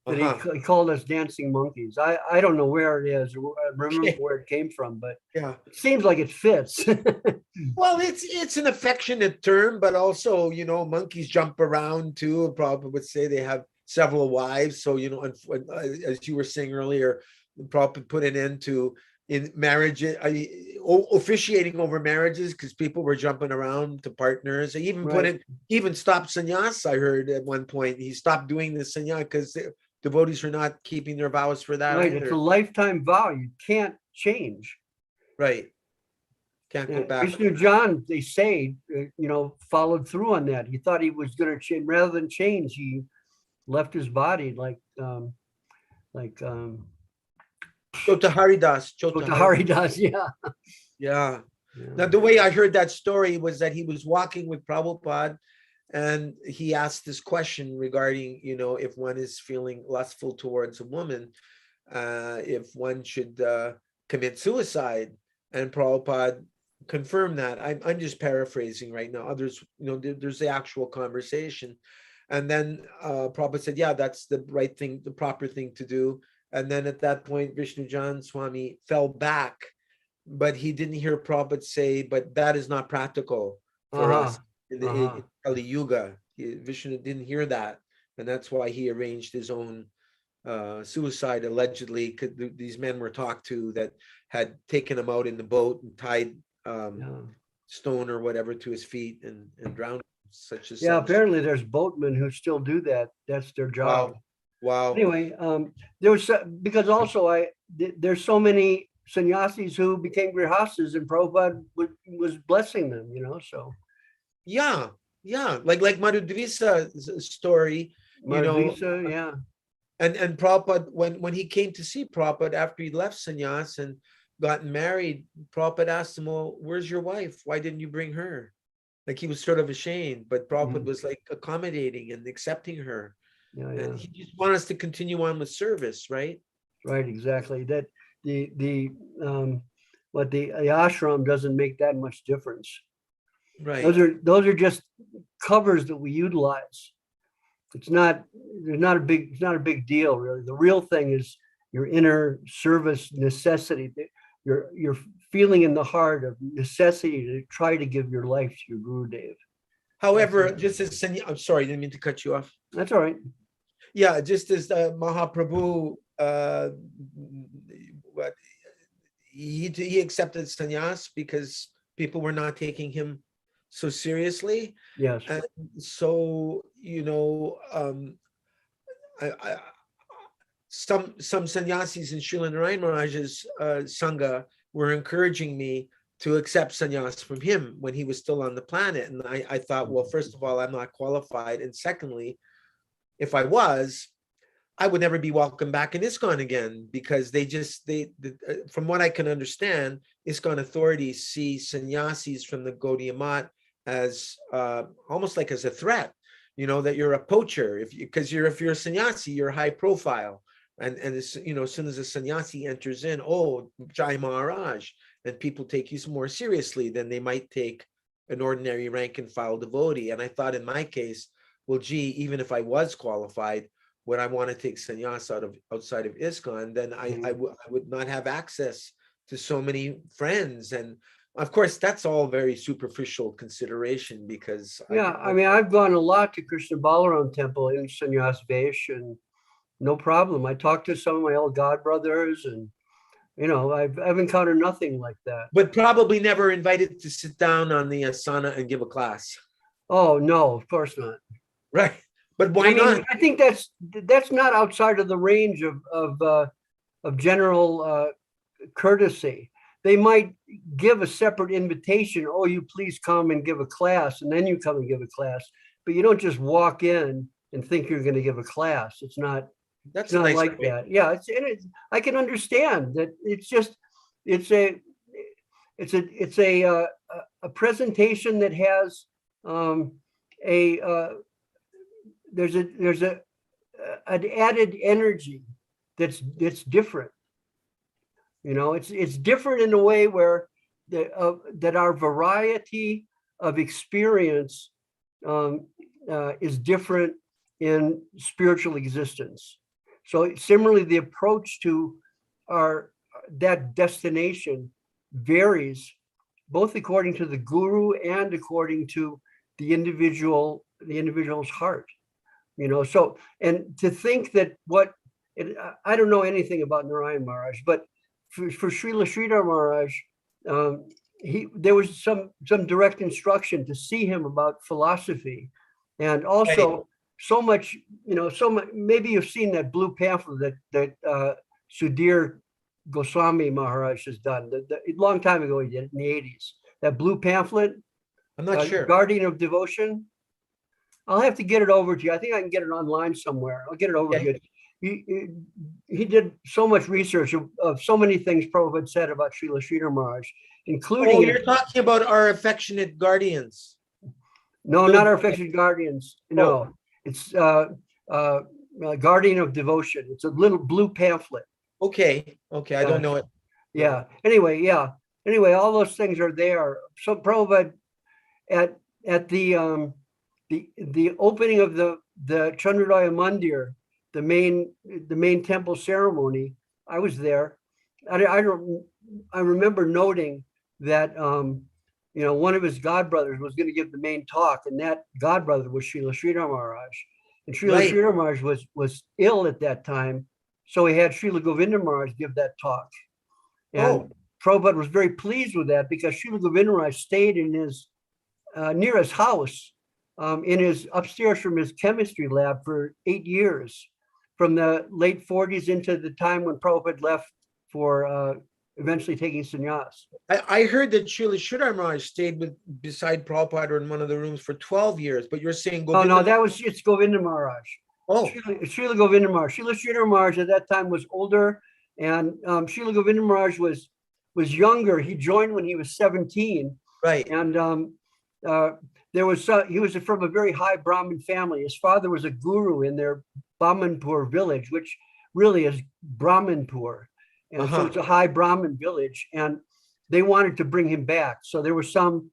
that he called us dancing monkeys. I don't know where it is, or I remember where it came from, but yeah, it seems like it fits. Well, it's an affectionate term, but also, monkeys jump around too. Prabhupada would say they have several wives. So, as you were saying earlier, Prabhupada put an end to in marriage, officiating over marriages because people were jumping around to partners. He even stopped sannyas. I heard at one point he stopped doing the sannyas because devotees are not keeping their vows for that. Right, either. it's a lifetime vow. You can't change. Right. Can't go back. Vishnu John, they say, followed through on that. He thought he was going to change. Rather than change, he left his body like Chota Haridas. Haridas, Yeah. Now, the way I heard that story was that he was walking with Prabhupada and he asked this question regarding, if one is feeling lustful towards a woman, if one should commit suicide. And Prabhupada confirmed that. I'm just paraphrasing right now. Others, there's the actual conversation. And then Prabhupada said, yeah, that's the right thing, the proper thing to do. And then at that point, Vishnu Jan Swami fell back, but he didn't hear Prabhupada say, but that is not practical for us in the Kali Yuga. Vishnu didn't hear that. And that's why he arranged his own suicide, allegedly. These men were talked to that had taken him out in the boat and tied stone or whatever to his feet and drowned him, such as apparently there's boatmen who still do that. That's their job. Wow. Anyway, there was because also there's so many sannyasis who became grihastas and Prabhupada was blessing them, so. Yeah. Like Madhudvisa's story, yeah. And Prabhupada, when he came to see Prabhupada after he left sannyas and gotten married, Prabhupada asked him, well, where's your wife? Why didn't you bring her? Like he was sort of ashamed, but Prabhupada was like accommodating and accepting her. And he just wanted us to continue on with service, right? Right, exactly. That the ashram doesn't make that much difference. Right. Those are just covers that we utilize. It's not a big deal, really. The real thing is your inner service necessity, your feeling in the heart of necessity to try to give your life to your Gurudev. However, just as I'm sorry, I didn't mean to cut you off. That's all right. Yeah, just as Mahaprabhu, he accepted sannyas because people were not taking him so seriously. Yes. And so, I some sannyasis in Srila Narayan Maharaj's Sangha were encouraging me to accept sannyas from him when he was still on the planet. And I thought, well, first of all, I'm not qualified. And secondly, if I was, I would never be welcome back in ISKCON again, because from what I can understand, ISKCON authorities see sannyasis from the Gaudiya Math as almost like as a threat, that you're a poacher. If you're a sannyasi, you're high profile. And as soon as a sannyasi enters in, oh, Jai Maharaj, and people take you more seriously than they might take an ordinary rank and file devotee. And I thought in my case, well, gee, even if I was qualified, when I want to take sannyas outside of ISKCON, then I would not have access to so many friends. And of course, that's all very superficial consideration, because I mean, I've gone a lot to Krishna Balaram temple in Sannyas Vesh, and no problem. I talked to some of my old god brothers, and I've encountered nothing like that. But probably never invited to sit down on the asana and give a class. Oh no, of course not. Right. But why not? I think that's not outside of the range of general courtesy. They might give a separate invitation. Oh, you please come and give a class, and then you come and give a class. But you don't just walk in and think you're going to give a class. It's not. That's not nice like way. That. Yeah, I can understand that. It's a presentation that has there's an added energy that's different. It's different in a way where that our variety of experience is different in spiritual existence. So similarly, the approach to that destination varies both according to the guru and according to the individual's heart. So, and to think that I don't know anything about Narayan Maharaj, but for Srila Sridhar Maharaj, there was some direct instruction to see him about philosophy, and also so much, maybe you've seen that blue pamphlet that Sudhir Goswami Maharaj has done. A long time ago, he did it in the 80s. That blue pamphlet. I'm not sure. Guardian of Devotion. I'll have to get it over to you. I think I can get it online somewhere. I'll get it over to you. He did so much research of so many things Prabhupada said about Srila Sridhar Maharaj, including. Oh, you're talking about our affectionate guardians. No, not our affectionate guardians. No, it's Guardian of Devotion. It's a little blue pamphlet. Okay. I don't know it. Yeah. Anyway, all those things are there. So Prabhupada at the opening of the Chandrodaya Mandir, the main temple ceremony, I was there. I remember noting that one of his godbrothers was going to give the main talk, and that godbrother was Srila Sridhar Maharaj. And Srila Sridhar Maharaj was ill at that time, so he had Srila Govinda Maharaj give that talk. And Prabhupada was very pleased with that, because Srila Govinda Maharaj stayed in his near his house, in his upstairs from his chemistry lab for 8 years, from the late 40s into the time when Prabhupada left for eventually taking sannyas. I heard that Srila Sridhar Maharaj stayed beside Prabhupada in one of the rooms for 12 years, but you're saying Govinda. Oh, no, it's Govinda Maharaj. Oh, Srila Govinda Maharaj. Srila Sridhar Maharaj at that time was older, and Srila Govinda Maharaj was younger. He joined when he was 17. Right. And he was from a very high Brahmin family. His father was a guru in their Bamanpur village, which really is Brahmanpur. And so it's a high Brahmin village, and they wanted to bring him back. So there was some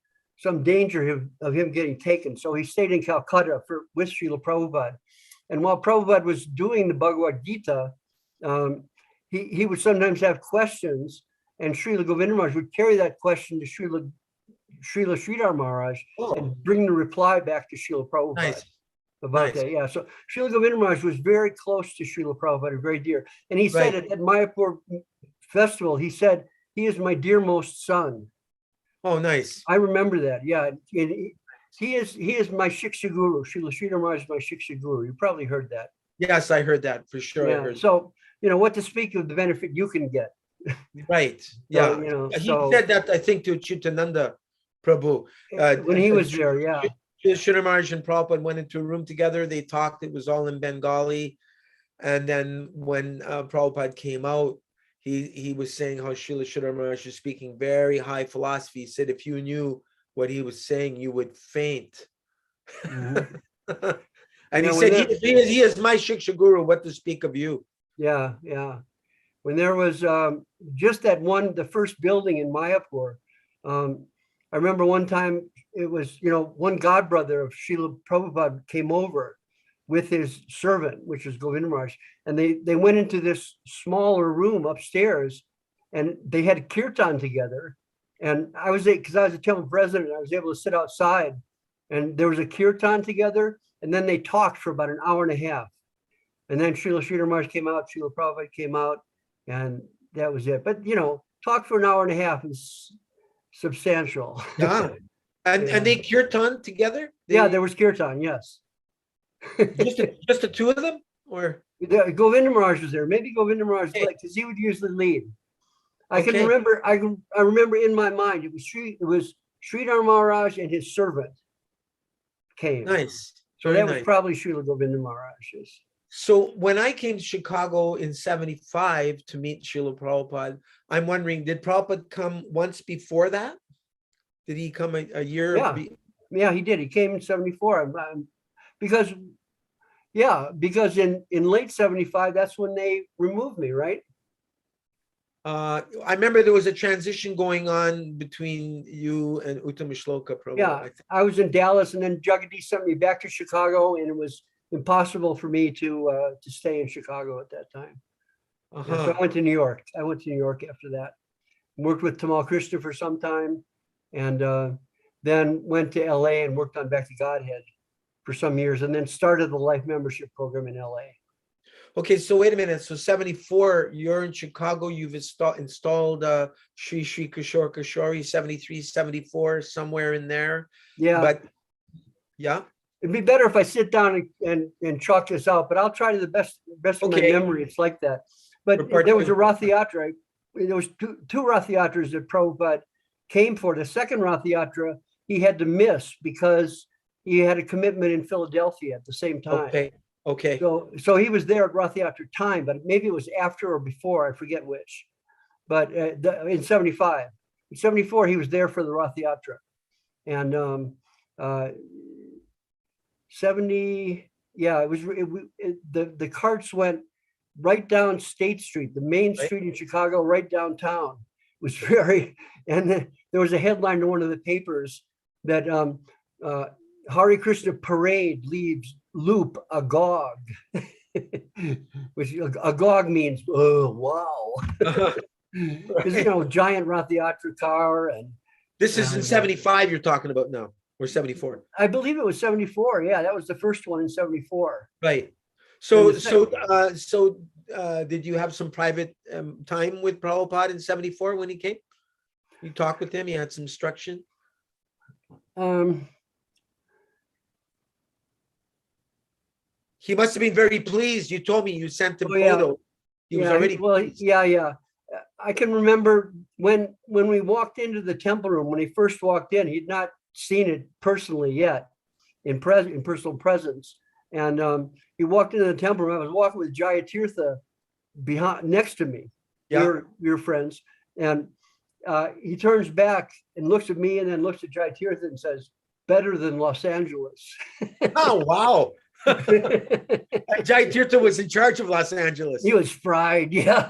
danger of him getting taken. So he stayed in Calcutta with Srila Prabhupada. And while Prabhupada was doing the Bhagavad Gita, he would sometimes have questions, and Srila Govinda Maharaj would carry that question to Srila Sridhar Maharaj and bring the reply back to Srila Prabhupada. Nice. About that. Yeah. So Srila Govinda Maharaj was very close to Srila Prabhupada, very dear. And he said at Mayapur festival, he said, "He is my dearmost son." Oh, nice. I remember that. Yeah. And he is my Shiksha guru. Srila Sridhar Maharaj is my Shiksha guru. You probably heard that. Yes, I heard that for sure. I Yeah. heard. So, what to speak of the benefit you can get. Right. So, Yeah. He said that, I think, to Chitananda Prabhu. when he was there, yeah. Sridhar Maharaj and Prabhupada went into a room together. They talked. It was all in Bengali. And then when Prabhupada came out, he was saying how Srila Maharaj is speaking very high philosophy. He said, if you knew what he was saying, you would faint. Mhm. And Yeah, he said, he is my Shiksha guru, what to speak of you. Yeah, yeah. When there was just the first building in Mayapur, I remember one time it was, one godbrother of Srila Prabhupada came over with his servant, which was Govinda Maharaj, and they went into this smaller room upstairs, and they had kirtan together. And because I was a temple president, I was able to sit outside, and there was a kirtan together, and then they talked for about an hour and a half. And then Srila Sridhar Maharaj came out, Srila Prabhupada came out, and that was it. But, talk for an hour and a half is substantial. Yeah. And Yeah. they kirtan together? Yeah, there was kirtan, yes. Just the two of them? Or Govinda Maharaj was there. Maybe Govinda Maharaj, because he would usually lead. I can remember. I remember in my mind it was Sridhar Maharaj and his servant came. Nice. So that was probably Srila Govinda Maharaj's. So when I came to Chicago in 75 to meet Srila Prabhupada, I'm wondering, did Prabhupada come once before that? Did he come a year? Yeah, he did. He came in 74. Because in late 75, that's when they removed me, right? I remember there was a transition going on between you and Uttama Shloka Prabhu. Yeah, I was in Dallas, and then Jagadish sent me back to Chicago, and it was impossible for me to stay in Chicago at that time. So I went to New York. After that. Worked with Tamal Krishna for some time, and then went to LA and worked on Back to Godhead for some years, and then started the life membership program in LA. Okay, so wait a minute. So 74, you're in Chicago. You've installed Shri Kishore Kishori, 73, 74, somewhere in there. Yeah. But yeah. It'd be better if I sit down and chalk this out, but I'll try to the best of my memory. It's like that. But there was a Rath Yatra. There was two Rath Yatras that Prabhupada came for. The second Rath Yatra he had to miss because he had a commitment in Philadelphia at the same time. Okay. So he was there at Rath Yatra time, but maybe it was after or before, I forget which. But in 75. In 74, he was there for the Rath Yatra. And 70, yeah, the carts went right down State Street, the main street in Chicago, right downtown. It was and then there was a headline in one of the papers that Hare Krishna parade leaves loop agog, which agog means, oh, wow. Because, giant Rath Yatra car. And this is in 75 you're talking about now, or 74? I believe it was 74. Yeah, that was the first one in 74. Right. So did you have some private time with Prabhupada in 74 when he came? You talked with him, you had some instruction? He must have been very pleased. You told me you sent him photo. He was already pleased. Yeah. I can remember when we walked into the temple room, when he first walked in, he'd not seen it personally yet in personal presence. And he walked into the temple room. I was walking with Jaya Tirtha next to me, your friends. And he turns back and looks at me and then looks at Jaya Tirtha and says, better than Los Angeles. Oh, wow. Jai Tirtha was in charge of Los Angeles. He was fried, yeah.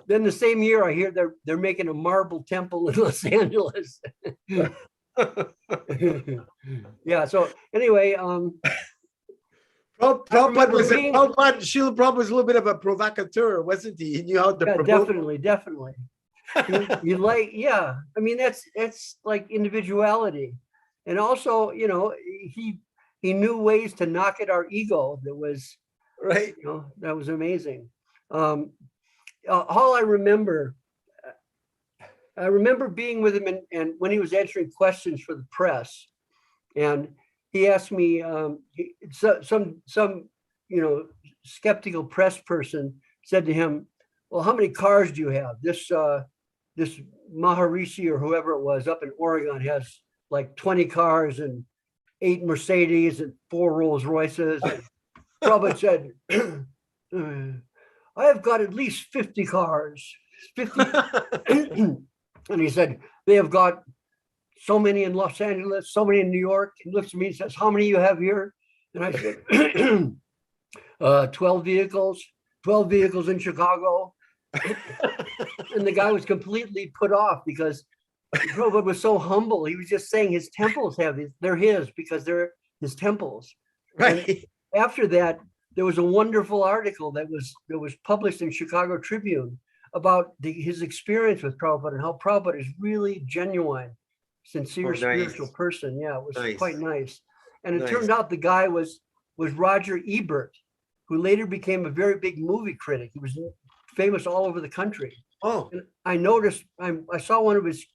Then the same year, I hear they're making a marble temple in Los Angeles. Yeah. So anyway, Srila Prabhupada was a little bit of a provocateur, wasn't he? He knew how to provoke. Definitely. You like, yeah. I mean, that's like individuality. And also, he knew ways to knock at our ego. That was right. That was amazing. All I remember, I remember being with him and when he was answering questions for the press, and he asked me, some skeptical press person said to him, "Well, how many cars do you have?" This Maharishi or whoever it was up in Oregon has like 20 cars and 8 Mercedes and 4 Rolls Royces. And Prabhupada said, "I have got at least 50 cars, 50." And he said, "They have got so many in Los Angeles, so many in New York." He looks at me and says, "How many you have here?" And I said, 12 vehicles, 12 vehicles in Chicago. And the guy was completely put off because Prabhupada was so humble. He was just saying his temples have these, they're his because they're his temples. Right. And after that, there was a wonderful article that was published in Chicago Tribune about his experience with Prabhupada and how Prabhupada is really genuine, sincere, spiritual person. Yeah, it was quite nice. And it turned out the guy was Roger Ebert, who later became a very big movie critic. He was famous all over the country. Oh, and I noticed, I saw one of his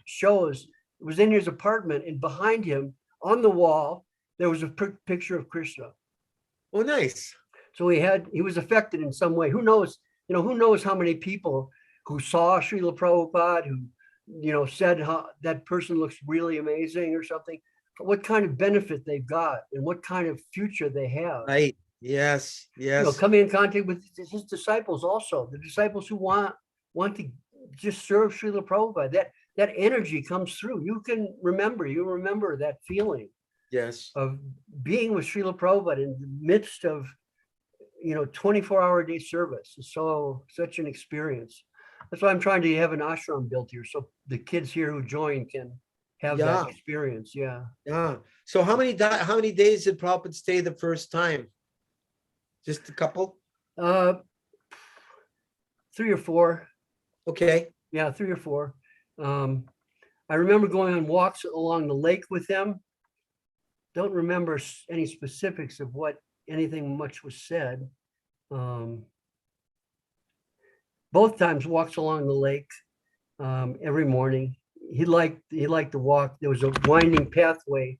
shows. It was in his apartment, and behind him on the wall there was a picture of Krishna. oh, nice. So he was affected in some way. Who knows? Who knows how many people who saw Srila Prabhupada, who said how that person looks really amazing or something, what kind of benefit they've got and what kind of future they have. Right. Yes. Yes. Coming in contact with his disciples also, the disciples who want to just serve Srila Prabhupada. That energy comes through. You remember that feeling. Yes. Of being with Srila Prabhupada in the midst of 24-hour day service. It's such an experience. That's why I'm trying to have an ashram built here, so the kids here who join can have that experience. Yeah. Yeah. So how many days did Prabhupada stay the first time? Just a couple? 3 or 4. Okay. Yeah, 3 or 4. I remember going on walks along the lake with them. Don't remember any specifics of what anything much was said. Both times walks along the lake every morning. He liked to walk. There was a winding pathway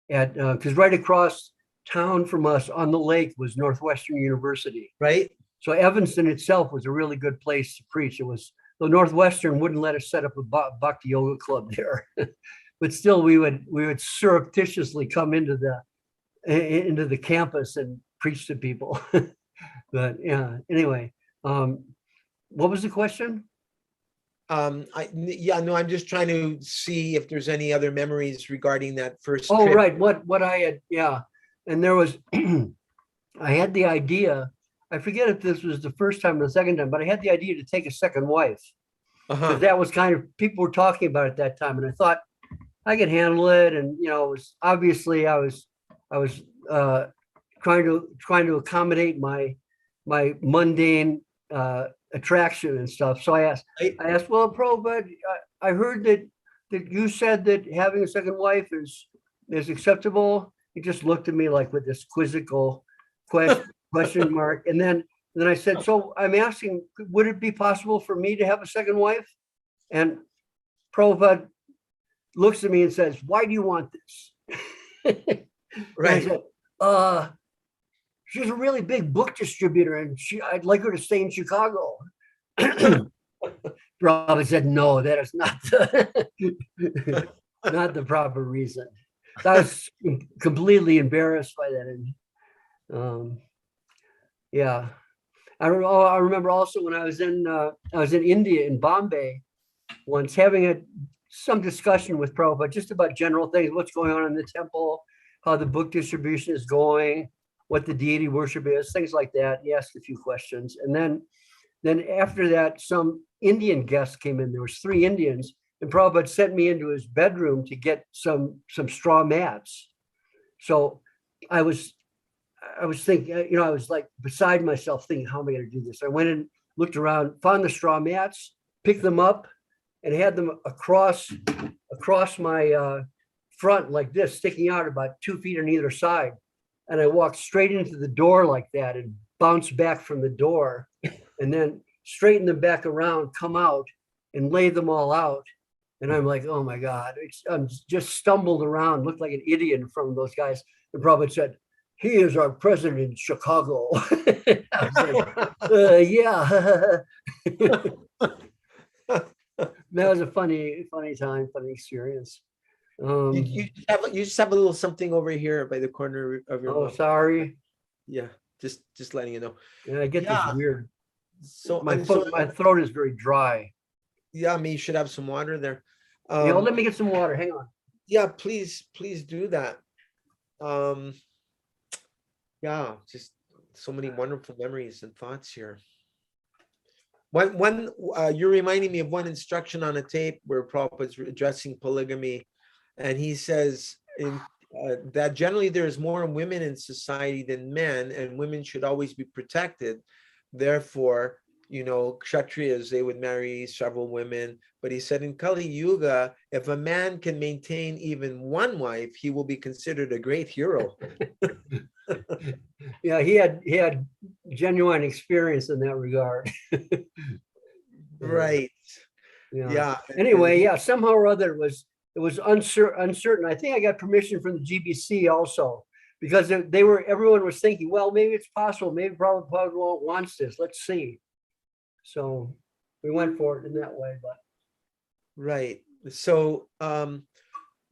because right across town from us on the lake was Northwestern University. Right. So Evanston itself was a really good place to preach. It was, though Northwestern wouldn't let us set up a bhakti yoga club there, but still we would surreptitiously come into the campus and preach to people. But yeah, anyway, what was the question? I'm just trying to see if there's any other memories regarding that first trip. Right. What I had, yeah. And there was, I had the idea, I forget if this was the first time or the second time, but I had the idea to take a second wife. Because that was kind of, people were talking about it at that time. And I thought I could handle it. And, it was obviously I was trying to accommodate my mundane attraction and stuff. So I asked, well, Prabhupada, I heard that you said that having a second wife is acceptable. He just looked at me like with this quizzical question mark. And then I said, so I'm asking, would it be possible for me to have a second wife? And Prabhupada looks at me and says, why do you want this? Right. I said, she's a really big book distributor and I'd like her to stay in Chicago. Prabhupada said, no, that is not not the proper reason. I was completely embarrassed by that. And yeah, I remember also when I was in India, in Bombay, once having some discussion with Prabhupada just about general things, what's going on in the temple, how the book distribution is going, what the deity worship is, things like that. He asked a few questions, and then after that, some Indian guests came in. There was 3 Indians. And Prabhupada sent me into his bedroom to get some straw mats. So I was thinking, I was like beside myself thinking, how am I going to do this? I went and looked around, found the straw mats, picked them up and had them across my front like this, sticking out about 2 feet on either side. And I walked straight into the door like that and bounced back from the door and then straighten them back around, come out. and lay them all out. And I'm like, oh my God, I'm just stumbled around, looked like an idiot in front of those guys. And Prabhupada said, he is our president in Chicago. I was like, yeah. That was a funny time, funny experience. You just have a little something over here by the corner of your Oh, mouth. sorry. Yeah, just letting you know. Yeah, I get this weird. So My throat is very dry. Yeah, I mean, you should have some water there. Let me get some water. Hang on. Yeah, please do that. Yeah, just so many wonderful memories and thoughts here. You're reminding me of one instruction on a tape where Prabhupada's addressing polygamy, and he says that generally there is more women in society than men, and women should always be protected. Therefore, Kshatriyas, they would marry several women. But he said in Kali Yuga, if a man can maintain even one wife, he will be considered a great hero. Yeah, he had genuine experience in that regard. Right. Yeah. Anyway, yeah, somehow or other it was uncertain. I think I got permission from the GBC also, because everyone was thinking, well, maybe it's possible, maybe Prabhupada wants this. Let's see. So we went for it in that way, but right. So all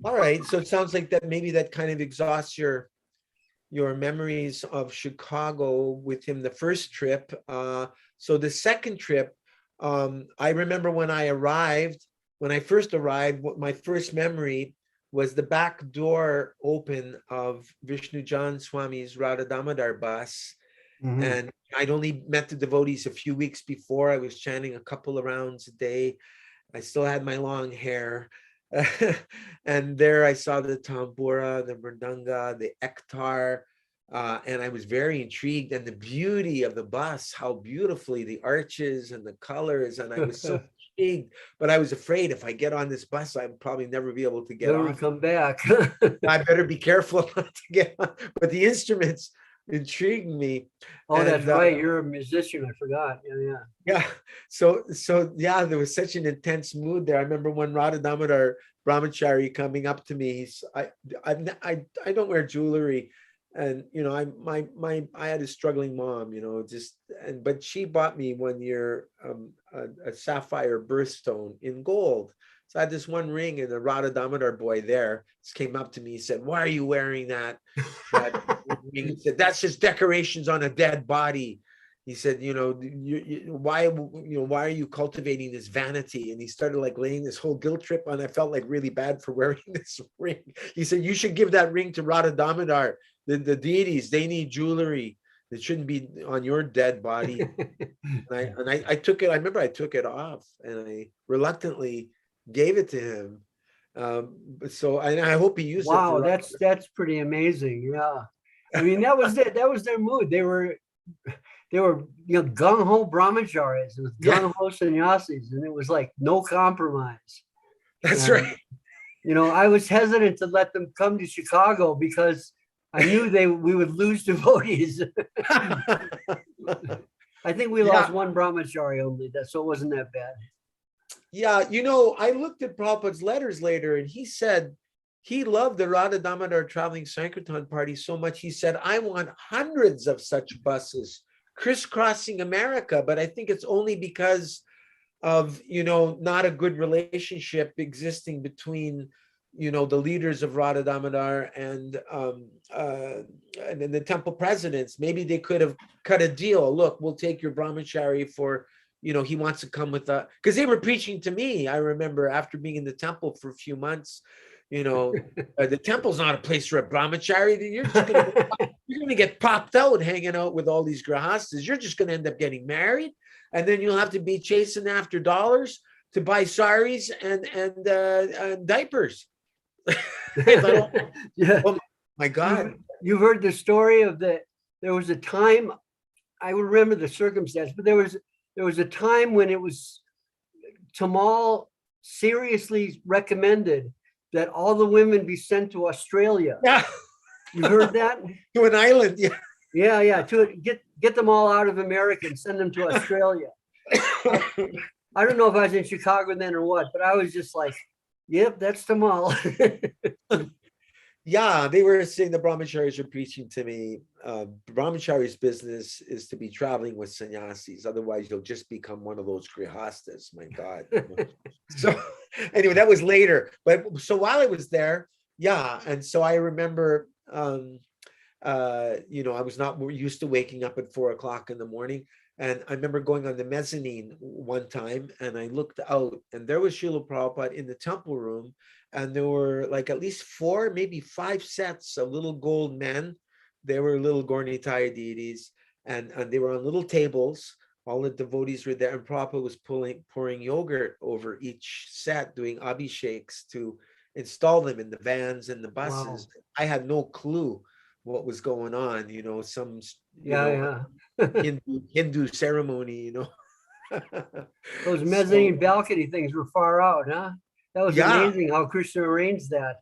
right. So it sounds like that maybe that kind of exhausts your memories of Chicago with him the first trip. So the second trip, I remember when I first arrived, my first memory was the back door open of Vishnu Jan Swami's Radha Damodar bus. Mm-hmm. And I'd only met the devotees a few weeks before. I was chanting a couple of rounds a day. I still had my long hair. And there I saw the tambura, the mridanga, the ektar, and I was very intrigued. And the beauty of the bus, how beautifully the arches and the colors, and I was so intrigued. But I was afraid if I get on this bus, I'd probably never be able to get on. Come back. I better be careful not to get on. But the instruments intrigued me. Oh, and, that's right. You're a musician. I forgot. Yeah. So yeah, there was such an intense mood there. I remember when Radha Damodar Brahmachari coming up to me. I don't wear jewelry, and I had a struggling mom. But she bought me one year a sapphire birthstone in gold. So I had this one ring, and the Radha Damodar boy there just came up to me. He said, "Why are you wearing that ring?" He said, "That's just decorations on a dead body." He said, why are you cultivating this vanity? And he started like laying this whole guilt trip on. I felt like really bad for wearing this ring. He said, "You should give that ring to Radha Damodar. The deities, they need jewelry. It shouldn't be on your dead body." and I took it. I remember I took it off, and I reluctantly gave it to him. So I hope he used it. Wow, that's pretty amazing. Yeah, I mean that was their mood. They were gung ho brahmacharis with gung ho sannyasis, and it was like no compromise. That's right. I was hesitant to let them come to Chicago because I knew we would lose devotees. I think we lost one brahmachari only, so it wasn't that bad. Yeah, I looked at Prabhupada's letters later, and he said he loved the Radha Damodar traveling Sankirtan party so much. He said, "I want hundreds of such buses crisscrossing America," but I think it's only because of, not a good relationship existing between, the leaders of Radha Damodar and the temple presidents. Maybe they could have cut a deal. Look, we'll take your brahmachari for, he wants to come with us. Because they were preaching to me. I remember after being in the temple for a few months, the temple's not a place for a brahmachari. You're going to get popped out hanging out with all these grahastas. You're just going to end up getting married, and then you'll have to be chasing after dollars to buy saris and diapers. Yeah. Oh my God. You've heard the story of there was a time, I remember the circumstance, but there was a time when it was Tamal seriously recommended that all the women be sent to Australia. Yeah. You heard that? To an island, yeah. Yeah, to get them all out of America and send them to Australia. I don't know if I was in Chicago then or what, but I was just like, yep, that's the mall. Yeah, they were saying the brahmacharis were preaching to me. Brahmachari's business is to be traveling with sannyasis. Otherwise, you'll just become one of those grihastas. My God. So anyway, that was later. But so while I was there, yeah. And so I remember, I was not used to waking up at 4 o'clock in the morning. And I remember going on the mezzanine one time and I looked out and there was Srila Prabhupada in the temple room. And there were like at least 4, maybe 5 sets of little gold men. They were little Gornitaya deities and they were on little tables. All the devotees were there and Prabhupada was pouring yogurt over each set, doing abhisheks to install them in the vans and the buses. Wow. I had no clue what was going on, Yeah. Hindu ceremony, Those So mezzanine balcony things were far out, huh? That was yeah, amazing how Krishna arranged that.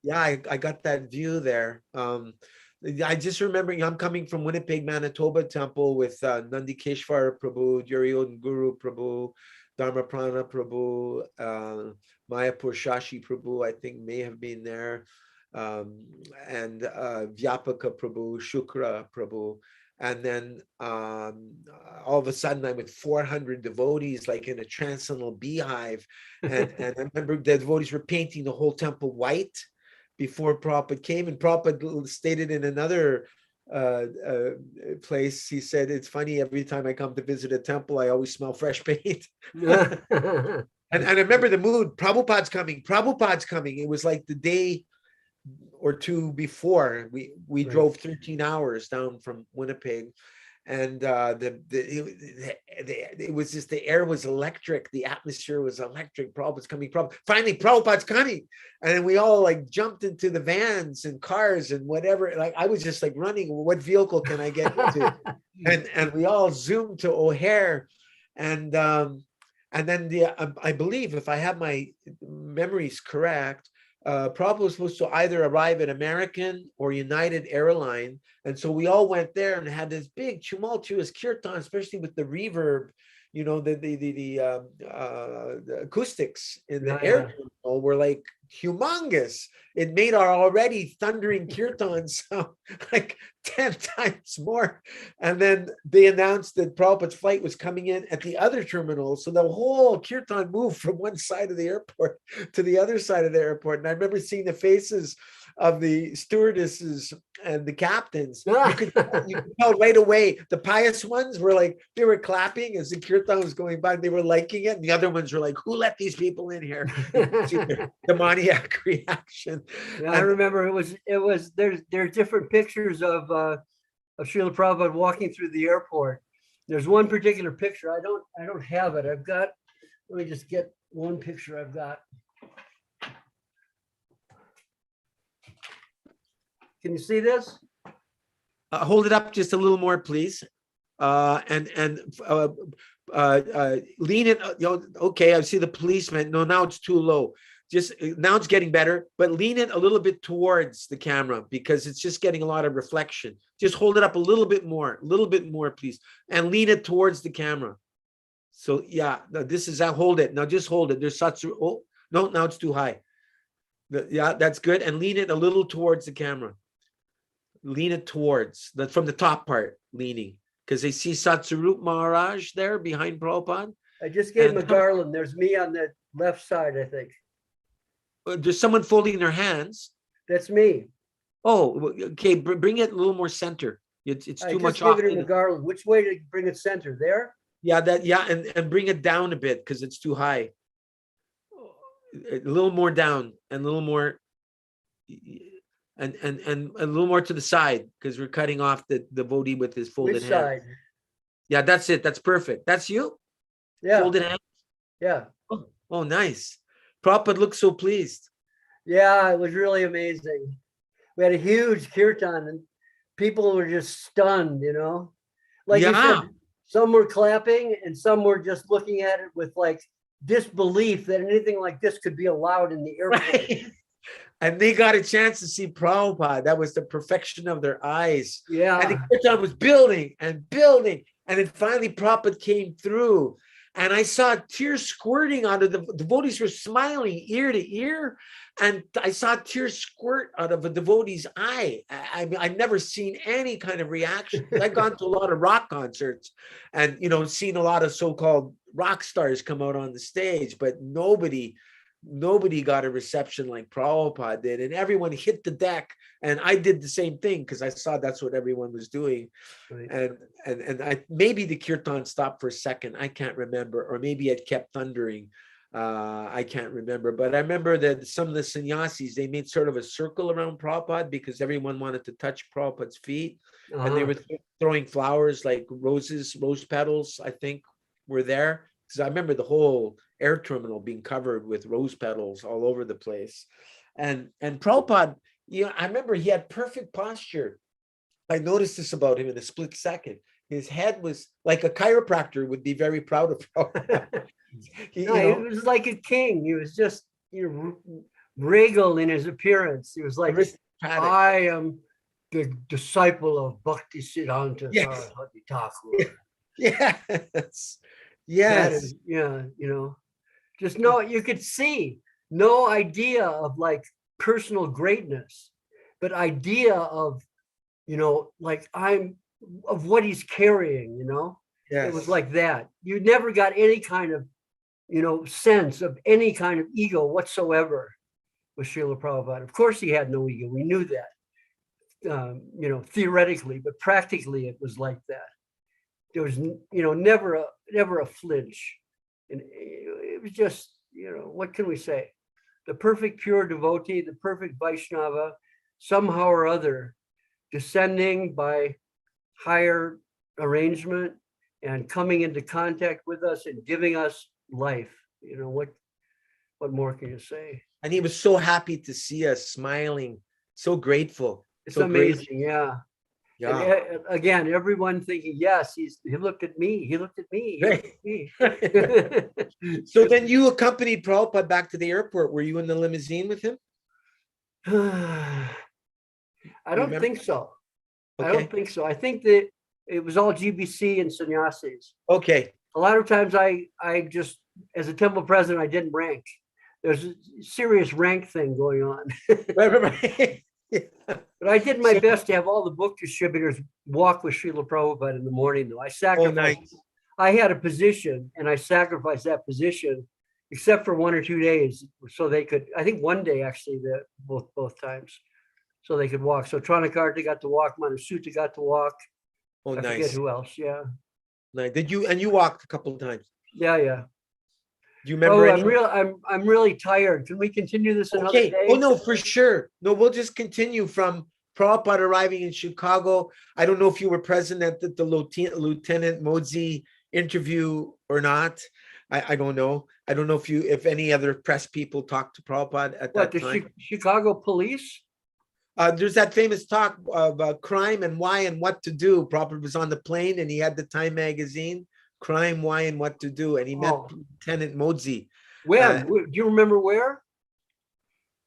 yeah, I got that view there. I just remember I'm coming from Winnipeg, Manitoba temple with Nandikeshwara Prabhu, Duryodhan Guru Prabhu, Dharmaprana Prabhu, Mayapur Shashi Prabhu, I think may have been there, and Vyapaka Prabhu, Shukra Prabhu. And then all of a sudden I'm with 400 devotees, like in a transcendental beehive. And I remember the devotees were painting the whole temple white before Prabhupada came. And Prabhupada stated in another place, he said, it's funny, every time I come to visit a temple, I always smell fresh paint. And I remember the mood, Prabhupada's coming, Prabhupada's coming. It was like the day or two before we Right. drove 13 hours down from Winnipeg, and it was just, the air was electric, the atmosphere was electric. Prabhupada's coming, finally Prabhupada's coming, and then we all like jumped into the vans and cars and whatever. Like I was just like running, what vehicle can I get into? and we all zoomed to O'Hare, and then I believe, if I have my memories correct, Prabhupada was supposed to either arrive at American or United Airline. And so we all went there and had this big tumultuous kirtan, especially with the reverb, the acoustics in the air terminal were like humongous. It made our already thundering kirtan sound like 10 times more. And then they announced that Prabhupada's flight was coming in at the other terminal. So the whole kirtan moved from one side of the airport to the other side of the airport. And I remember seeing the faces of the stewardesses and the captains. You could tell right away. The pious ones were like, they were clapping as the kirtan was going by, and they were liking it. And the other ones were like, who let these people in here? Demoniac reaction. Yeah, I remember it was there's different pictures of Srila Prabhupada walking through the airport. There's one particular picture. I don't have it. Let me just get one picture I've got. Can you see this? Hold it up just a little more, please. And lean it. Okay, I see the policeman. No, now it's too low. Just now it's getting better, but lean it a little bit towards the camera because it's just getting a lot of reflection. Just hold it up a little bit more, please, and lean it towards the camera. So yeah, this is that. Hold it now. Just hold it. There's such. Oh no, now it's too high. Yeah, that's good. And lean it a little towards the camera. Lean it towards from the top part, leaning, because they see Satsarup Maharaj there behind Prabhupada. I just gave him a garland. There's me on the left side, I think. There's someone folding their hands. That's me. Oh, okay. Bring it a little more center. It's too much off. I just gave it a garland. Which way to bring it center? There? Yeah, and bring it down a bit because it's too high. A little more down and a little more. And a little more to the side because we're cutting off the devotee with his folded Which hand. side? Yeah, that's it. That's perfect. That's you? Yeah. Folded hand? Yeah. Oh, nice. Prabhupada looked so pleased. Yeah, it was really amazing. We had a huge kirtan and people were just stunned, Like you said, some were clapping and some were just looking at it with like disbelief that anything like this could be allowed in the airport. Right. And they got a chance to see Prabhupada. That was the perfection of their eyes. Yeah. And the kirtan was building and building. And then finally Prabhupada came through. and I saw tears squirting out of the devotees were smiling ear to ear, and I saw tears squirt out of a devotee's eye. I've never seen any kind of reaction. I've gone to a lot of rock concerts, and seen a lot of so-called rock stars come out on the stage, but nobody got a reception like Prabhupada did, and everyone hit the deck. And I did the same thing because I saw that's what everyone was doing. Right. And maybe the kirtan stopped for a second. I can't remember, or maybe it kept thundering. I can't remember, but I remember that some of the sannyasis, they made sort of a circle around Prabhupada because everyone wanted to touch Prabhupada's feet, and they were throwing flowers like roses, rose petals, I think, were there. Because I remember the whole air terminal being covered with rose petals all over the place. And Prabhupada, I remember he had perfect posture. I noticed this about him in a split second. His head was like a chiropractor would be very proud of Prabhupada. He was like a king. He was just regal in his appearance. He was like, I am the disciple of Bhakti Siddhanta Saraswati Thakur. Yes. Yes. Just you could see no idea of like personal greatness, but idea of, like of what he's carrying, Yes. It was like that. You never got any kind of, sense of any kind of ego whatsoever with Srila Prabhupada. Of course, he had no ego. We knew that, theoretically, but practically it was like that. There was, never a flinch. And it was just, what can we say? The perfect pure devotee, the perfect Vaishnava, somehow or other, descending by higher arrangement and coming into contact with us and giving us life. What more can you say? And he was so happy to see us smiling, so grateful. It's so amazing, grateful. Yeah. And again, everyone thinking, yes, he looked at me. He looked at me. He looked at me. So then you accompanied Prabhupada back to the airport. Were you in the limousine with him? I don't think so. Okay. I don't think so. I think that it was all GBC and sannyasis. Okay. A lot of times I just, as a temple president, I didn't rank. There's a serious rank thing going on. Right. But I did my best to have all the book distributors walk with Srila Prabhupada in the morning, though. I sacrificed. Nice. I had a position and I sacrificed that position, except for 1 or 2 days, so they could, I think one day actually, both times, so they could walk. So Tranakarta got to walk, Manasuta got to walk. Oh, I nice. forget who else, yeah. Nice. You walked a couple of times? Yeah. Do you remember? I'm really tired. Can we continue this another day? Oh no, for sure. No, we'll just continue from Prabhupada arriving in Chicago. I don't know if you were present at the Lieutenant Modi interview or not. I don't know. I don't know if any other press people talked to Prabhupada at that time. Chicago police? There's that famous talk about crime and why and what to do. Prabhupada was on the plane and he had the Time magazine. Crime, why, and what to do, and he met Lieutenant Modi. When? Do you remember where?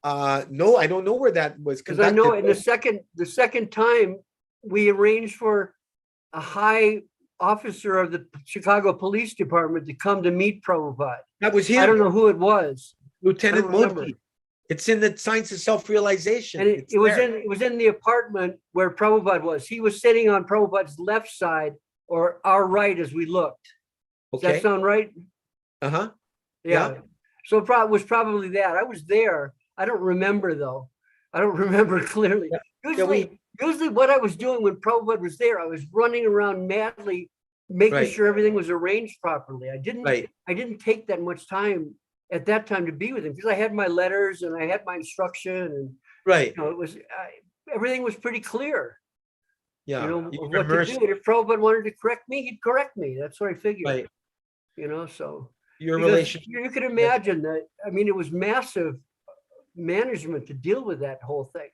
No, I don't know where that was. Because I know in the second time we arranged for a high officer of the Chicago Police Department to come to meet Prabhupada. That was him. I don't know who it was. Lieutenant Modi. It's in the Science of Self-Realization. And it was in the apartment where Prabhupada was. He was sitting on Prabhupada's left side, or our right as we looked. Does that sound right? Uh-huh. Yeah. So it was probably that. I was there. I don't remember though. I don't remember clearly. Usually what I was doing when Prabhupada was there, I was running around madly, making sure everything was arranged properly. I didn't take that much time at that time to be with him because I had my letters and I had my instruction and it was everything was pretty clear. Yeah, what to do. And if Prabhupada wanted to correct me, he'd correct me. That's what I figured. Right. So your relationship. You could imagine that. I mean, it was massive management to deal with that whole thing.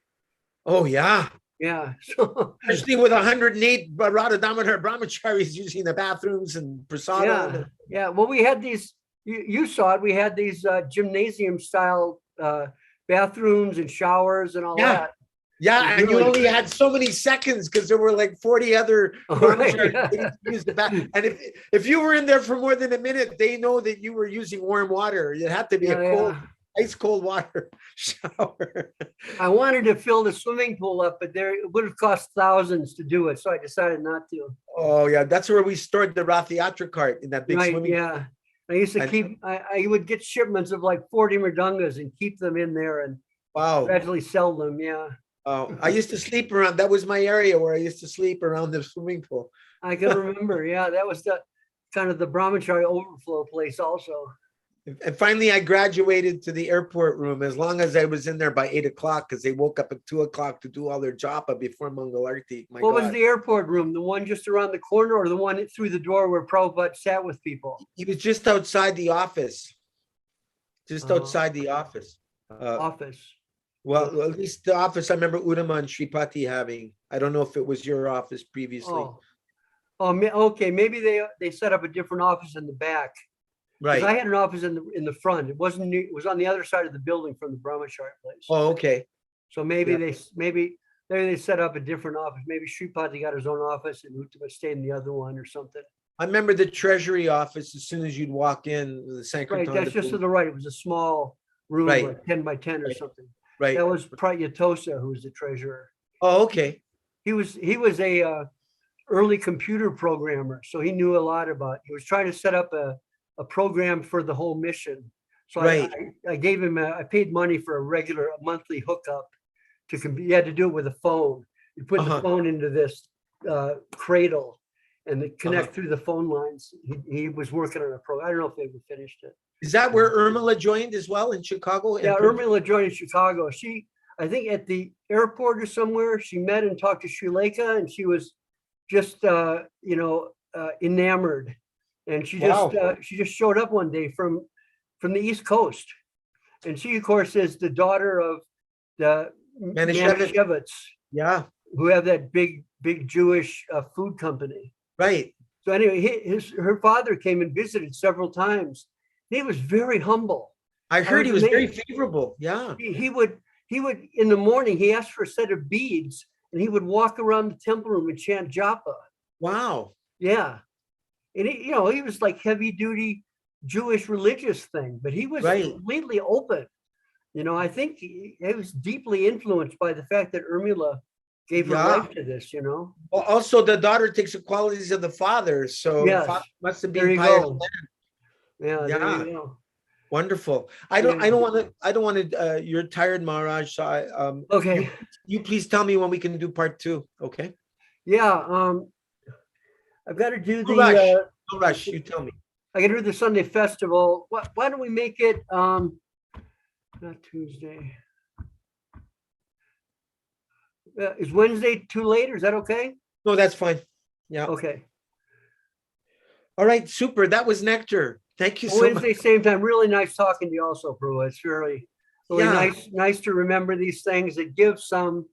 Oh yeah. Yeah. So especially with 108 Radha Damodar brahmacharis using the bathrooms and prasada. Yeah. Well, we had these. You saw it. We had these gymnasium style bathrooms and showers and all that. Yeah, and you Really? only had so many seconds because there were like 40 other Oh, right, brahmacharis yeah. waiting to use the bath. And if you were in there for more than a minute, they know that you were using warm water. It had to be Yeah, a cold, yeah. ice cold water shower. I wanted to fill the swimming pool up, but there it would have cost thousands to do it, so I decided not to. Oh yeah, that's where we stored the Rathayatra cart in that big Right, swimming pool. yeah. I used to And keep, I would get shipments of like 40 mridungas and keep them in there and wow. gradually sell them, yeah. I used to sleep around. That was my area where I used to sleep around the swimming pool. I can remember, yeah, that was the kind of the brahmachari overflow place also. And finally, I graduated to the airport room as long as I was in there by 8 o'clock because they woke up at 2 o'clock to do all their japa before Mangalarti. My What was God. the airport room? The one just around the corner or the one through the door where Prabhupada sat with people? He was just outside the office. Just Oh. outside the office. Office. Well, at least the office I remember Udama and Sripati having. I don't know if it was your office previously. Okay. Maybe they set up a different office in the back. Because I Right. had an office in the front. It wasn't. It was on the other side of the building from the brahmachari place. Oh, okay. So maybe Yeah. maybe they set up a different office. Maybe Sripati got his own office and Uttama stayed in the other one or something. I remember the treasury office as soon as you'd walk in, the Sankirtan. Right. That's just to the right. It was a small room, Right. like 10 by 10 or Right. something. Right. That was Pratyatosa, who was the treasurer. Oh, okay. He was a early computer programmer, so he knew a lot about. He was trying to set up a program for the whole mission. So Right. I gave him I paid money for a monthly hookup to you had to do it with a phone. You put the phone into this cradle and it connect through the phone lines. He was working on a program. I don't know if they ever finished it. Is that where Urmila joined as well in Chicago? Yeah, Urmila joined in Chicago. I think at the airport or somewhere, she met and talked to Sri Lanka, and she was just enamored. And she just showed up one day from the East Coast. And she, of course, is the daughter of the Manischewitz, Yeah. who have that big Jewish food company. Right. So anyway, her father came and visited several times. He was very humble. I heard he was very favorable. Yeah. He would in the morning, he asked for a set of beads and he would walk around the temple room and chant japa. Wow. Yeah. And he was like heavy duty Jewish religious thing, but he was completely open. I think he was deeply influenced by the fact that Urmila gave her life to this, Well, also the daughter takes the qualities of the father. So father must have been pious. Yeah. There you go. Wonderful. I don't want to, you're tired, Maharaj. So okay. You please tell me when we can do part 2. Okay. Yeah. I've got to do No rush. You tell me. I got to do the Sunday festival. Why don't we make it not Tuesday? Is Wednesday too late, or is that okay? No, that's fine. Yeah. Okay. All right. Super. That was Nectar. Thank you so Wednesday, much. same time. Really nice talking to you also, Prabhupada. It's really nice to remember these things. It gives some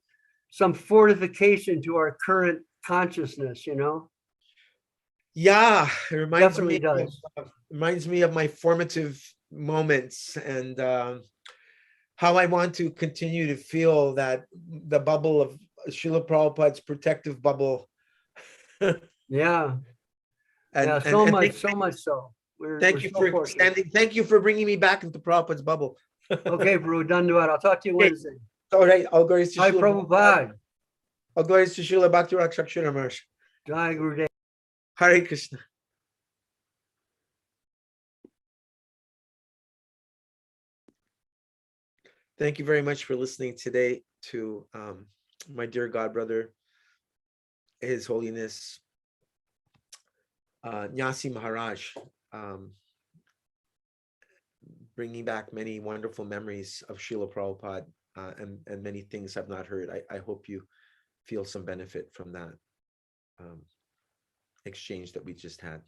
fortification to our current consciousness, Yeah, it reminds Definitely does. Reminds me of my formative moments and how I want to continue to feel that the bubble of Srila Prabhupada's protective bubble. Yeah. So much so. Thank you for standing. Thank you for bringing me back into Prabhupada's bubble. Okay, Prabhu, done to it. I'll talk to you Wednesday. All right. All glories to Hi, Prabhupada. All glories to Srila Bhakti Rakshakshara Maharaj. Jai Gurudev. Hare Krishna. Thank you very much for listening today to my dear godbrother, His Holiness Nyasi Maharaj, bringing back many wonderful memories of Srila Prabhupada and many things I've not heard. I hope you feel some benefit from that exchange that we just had.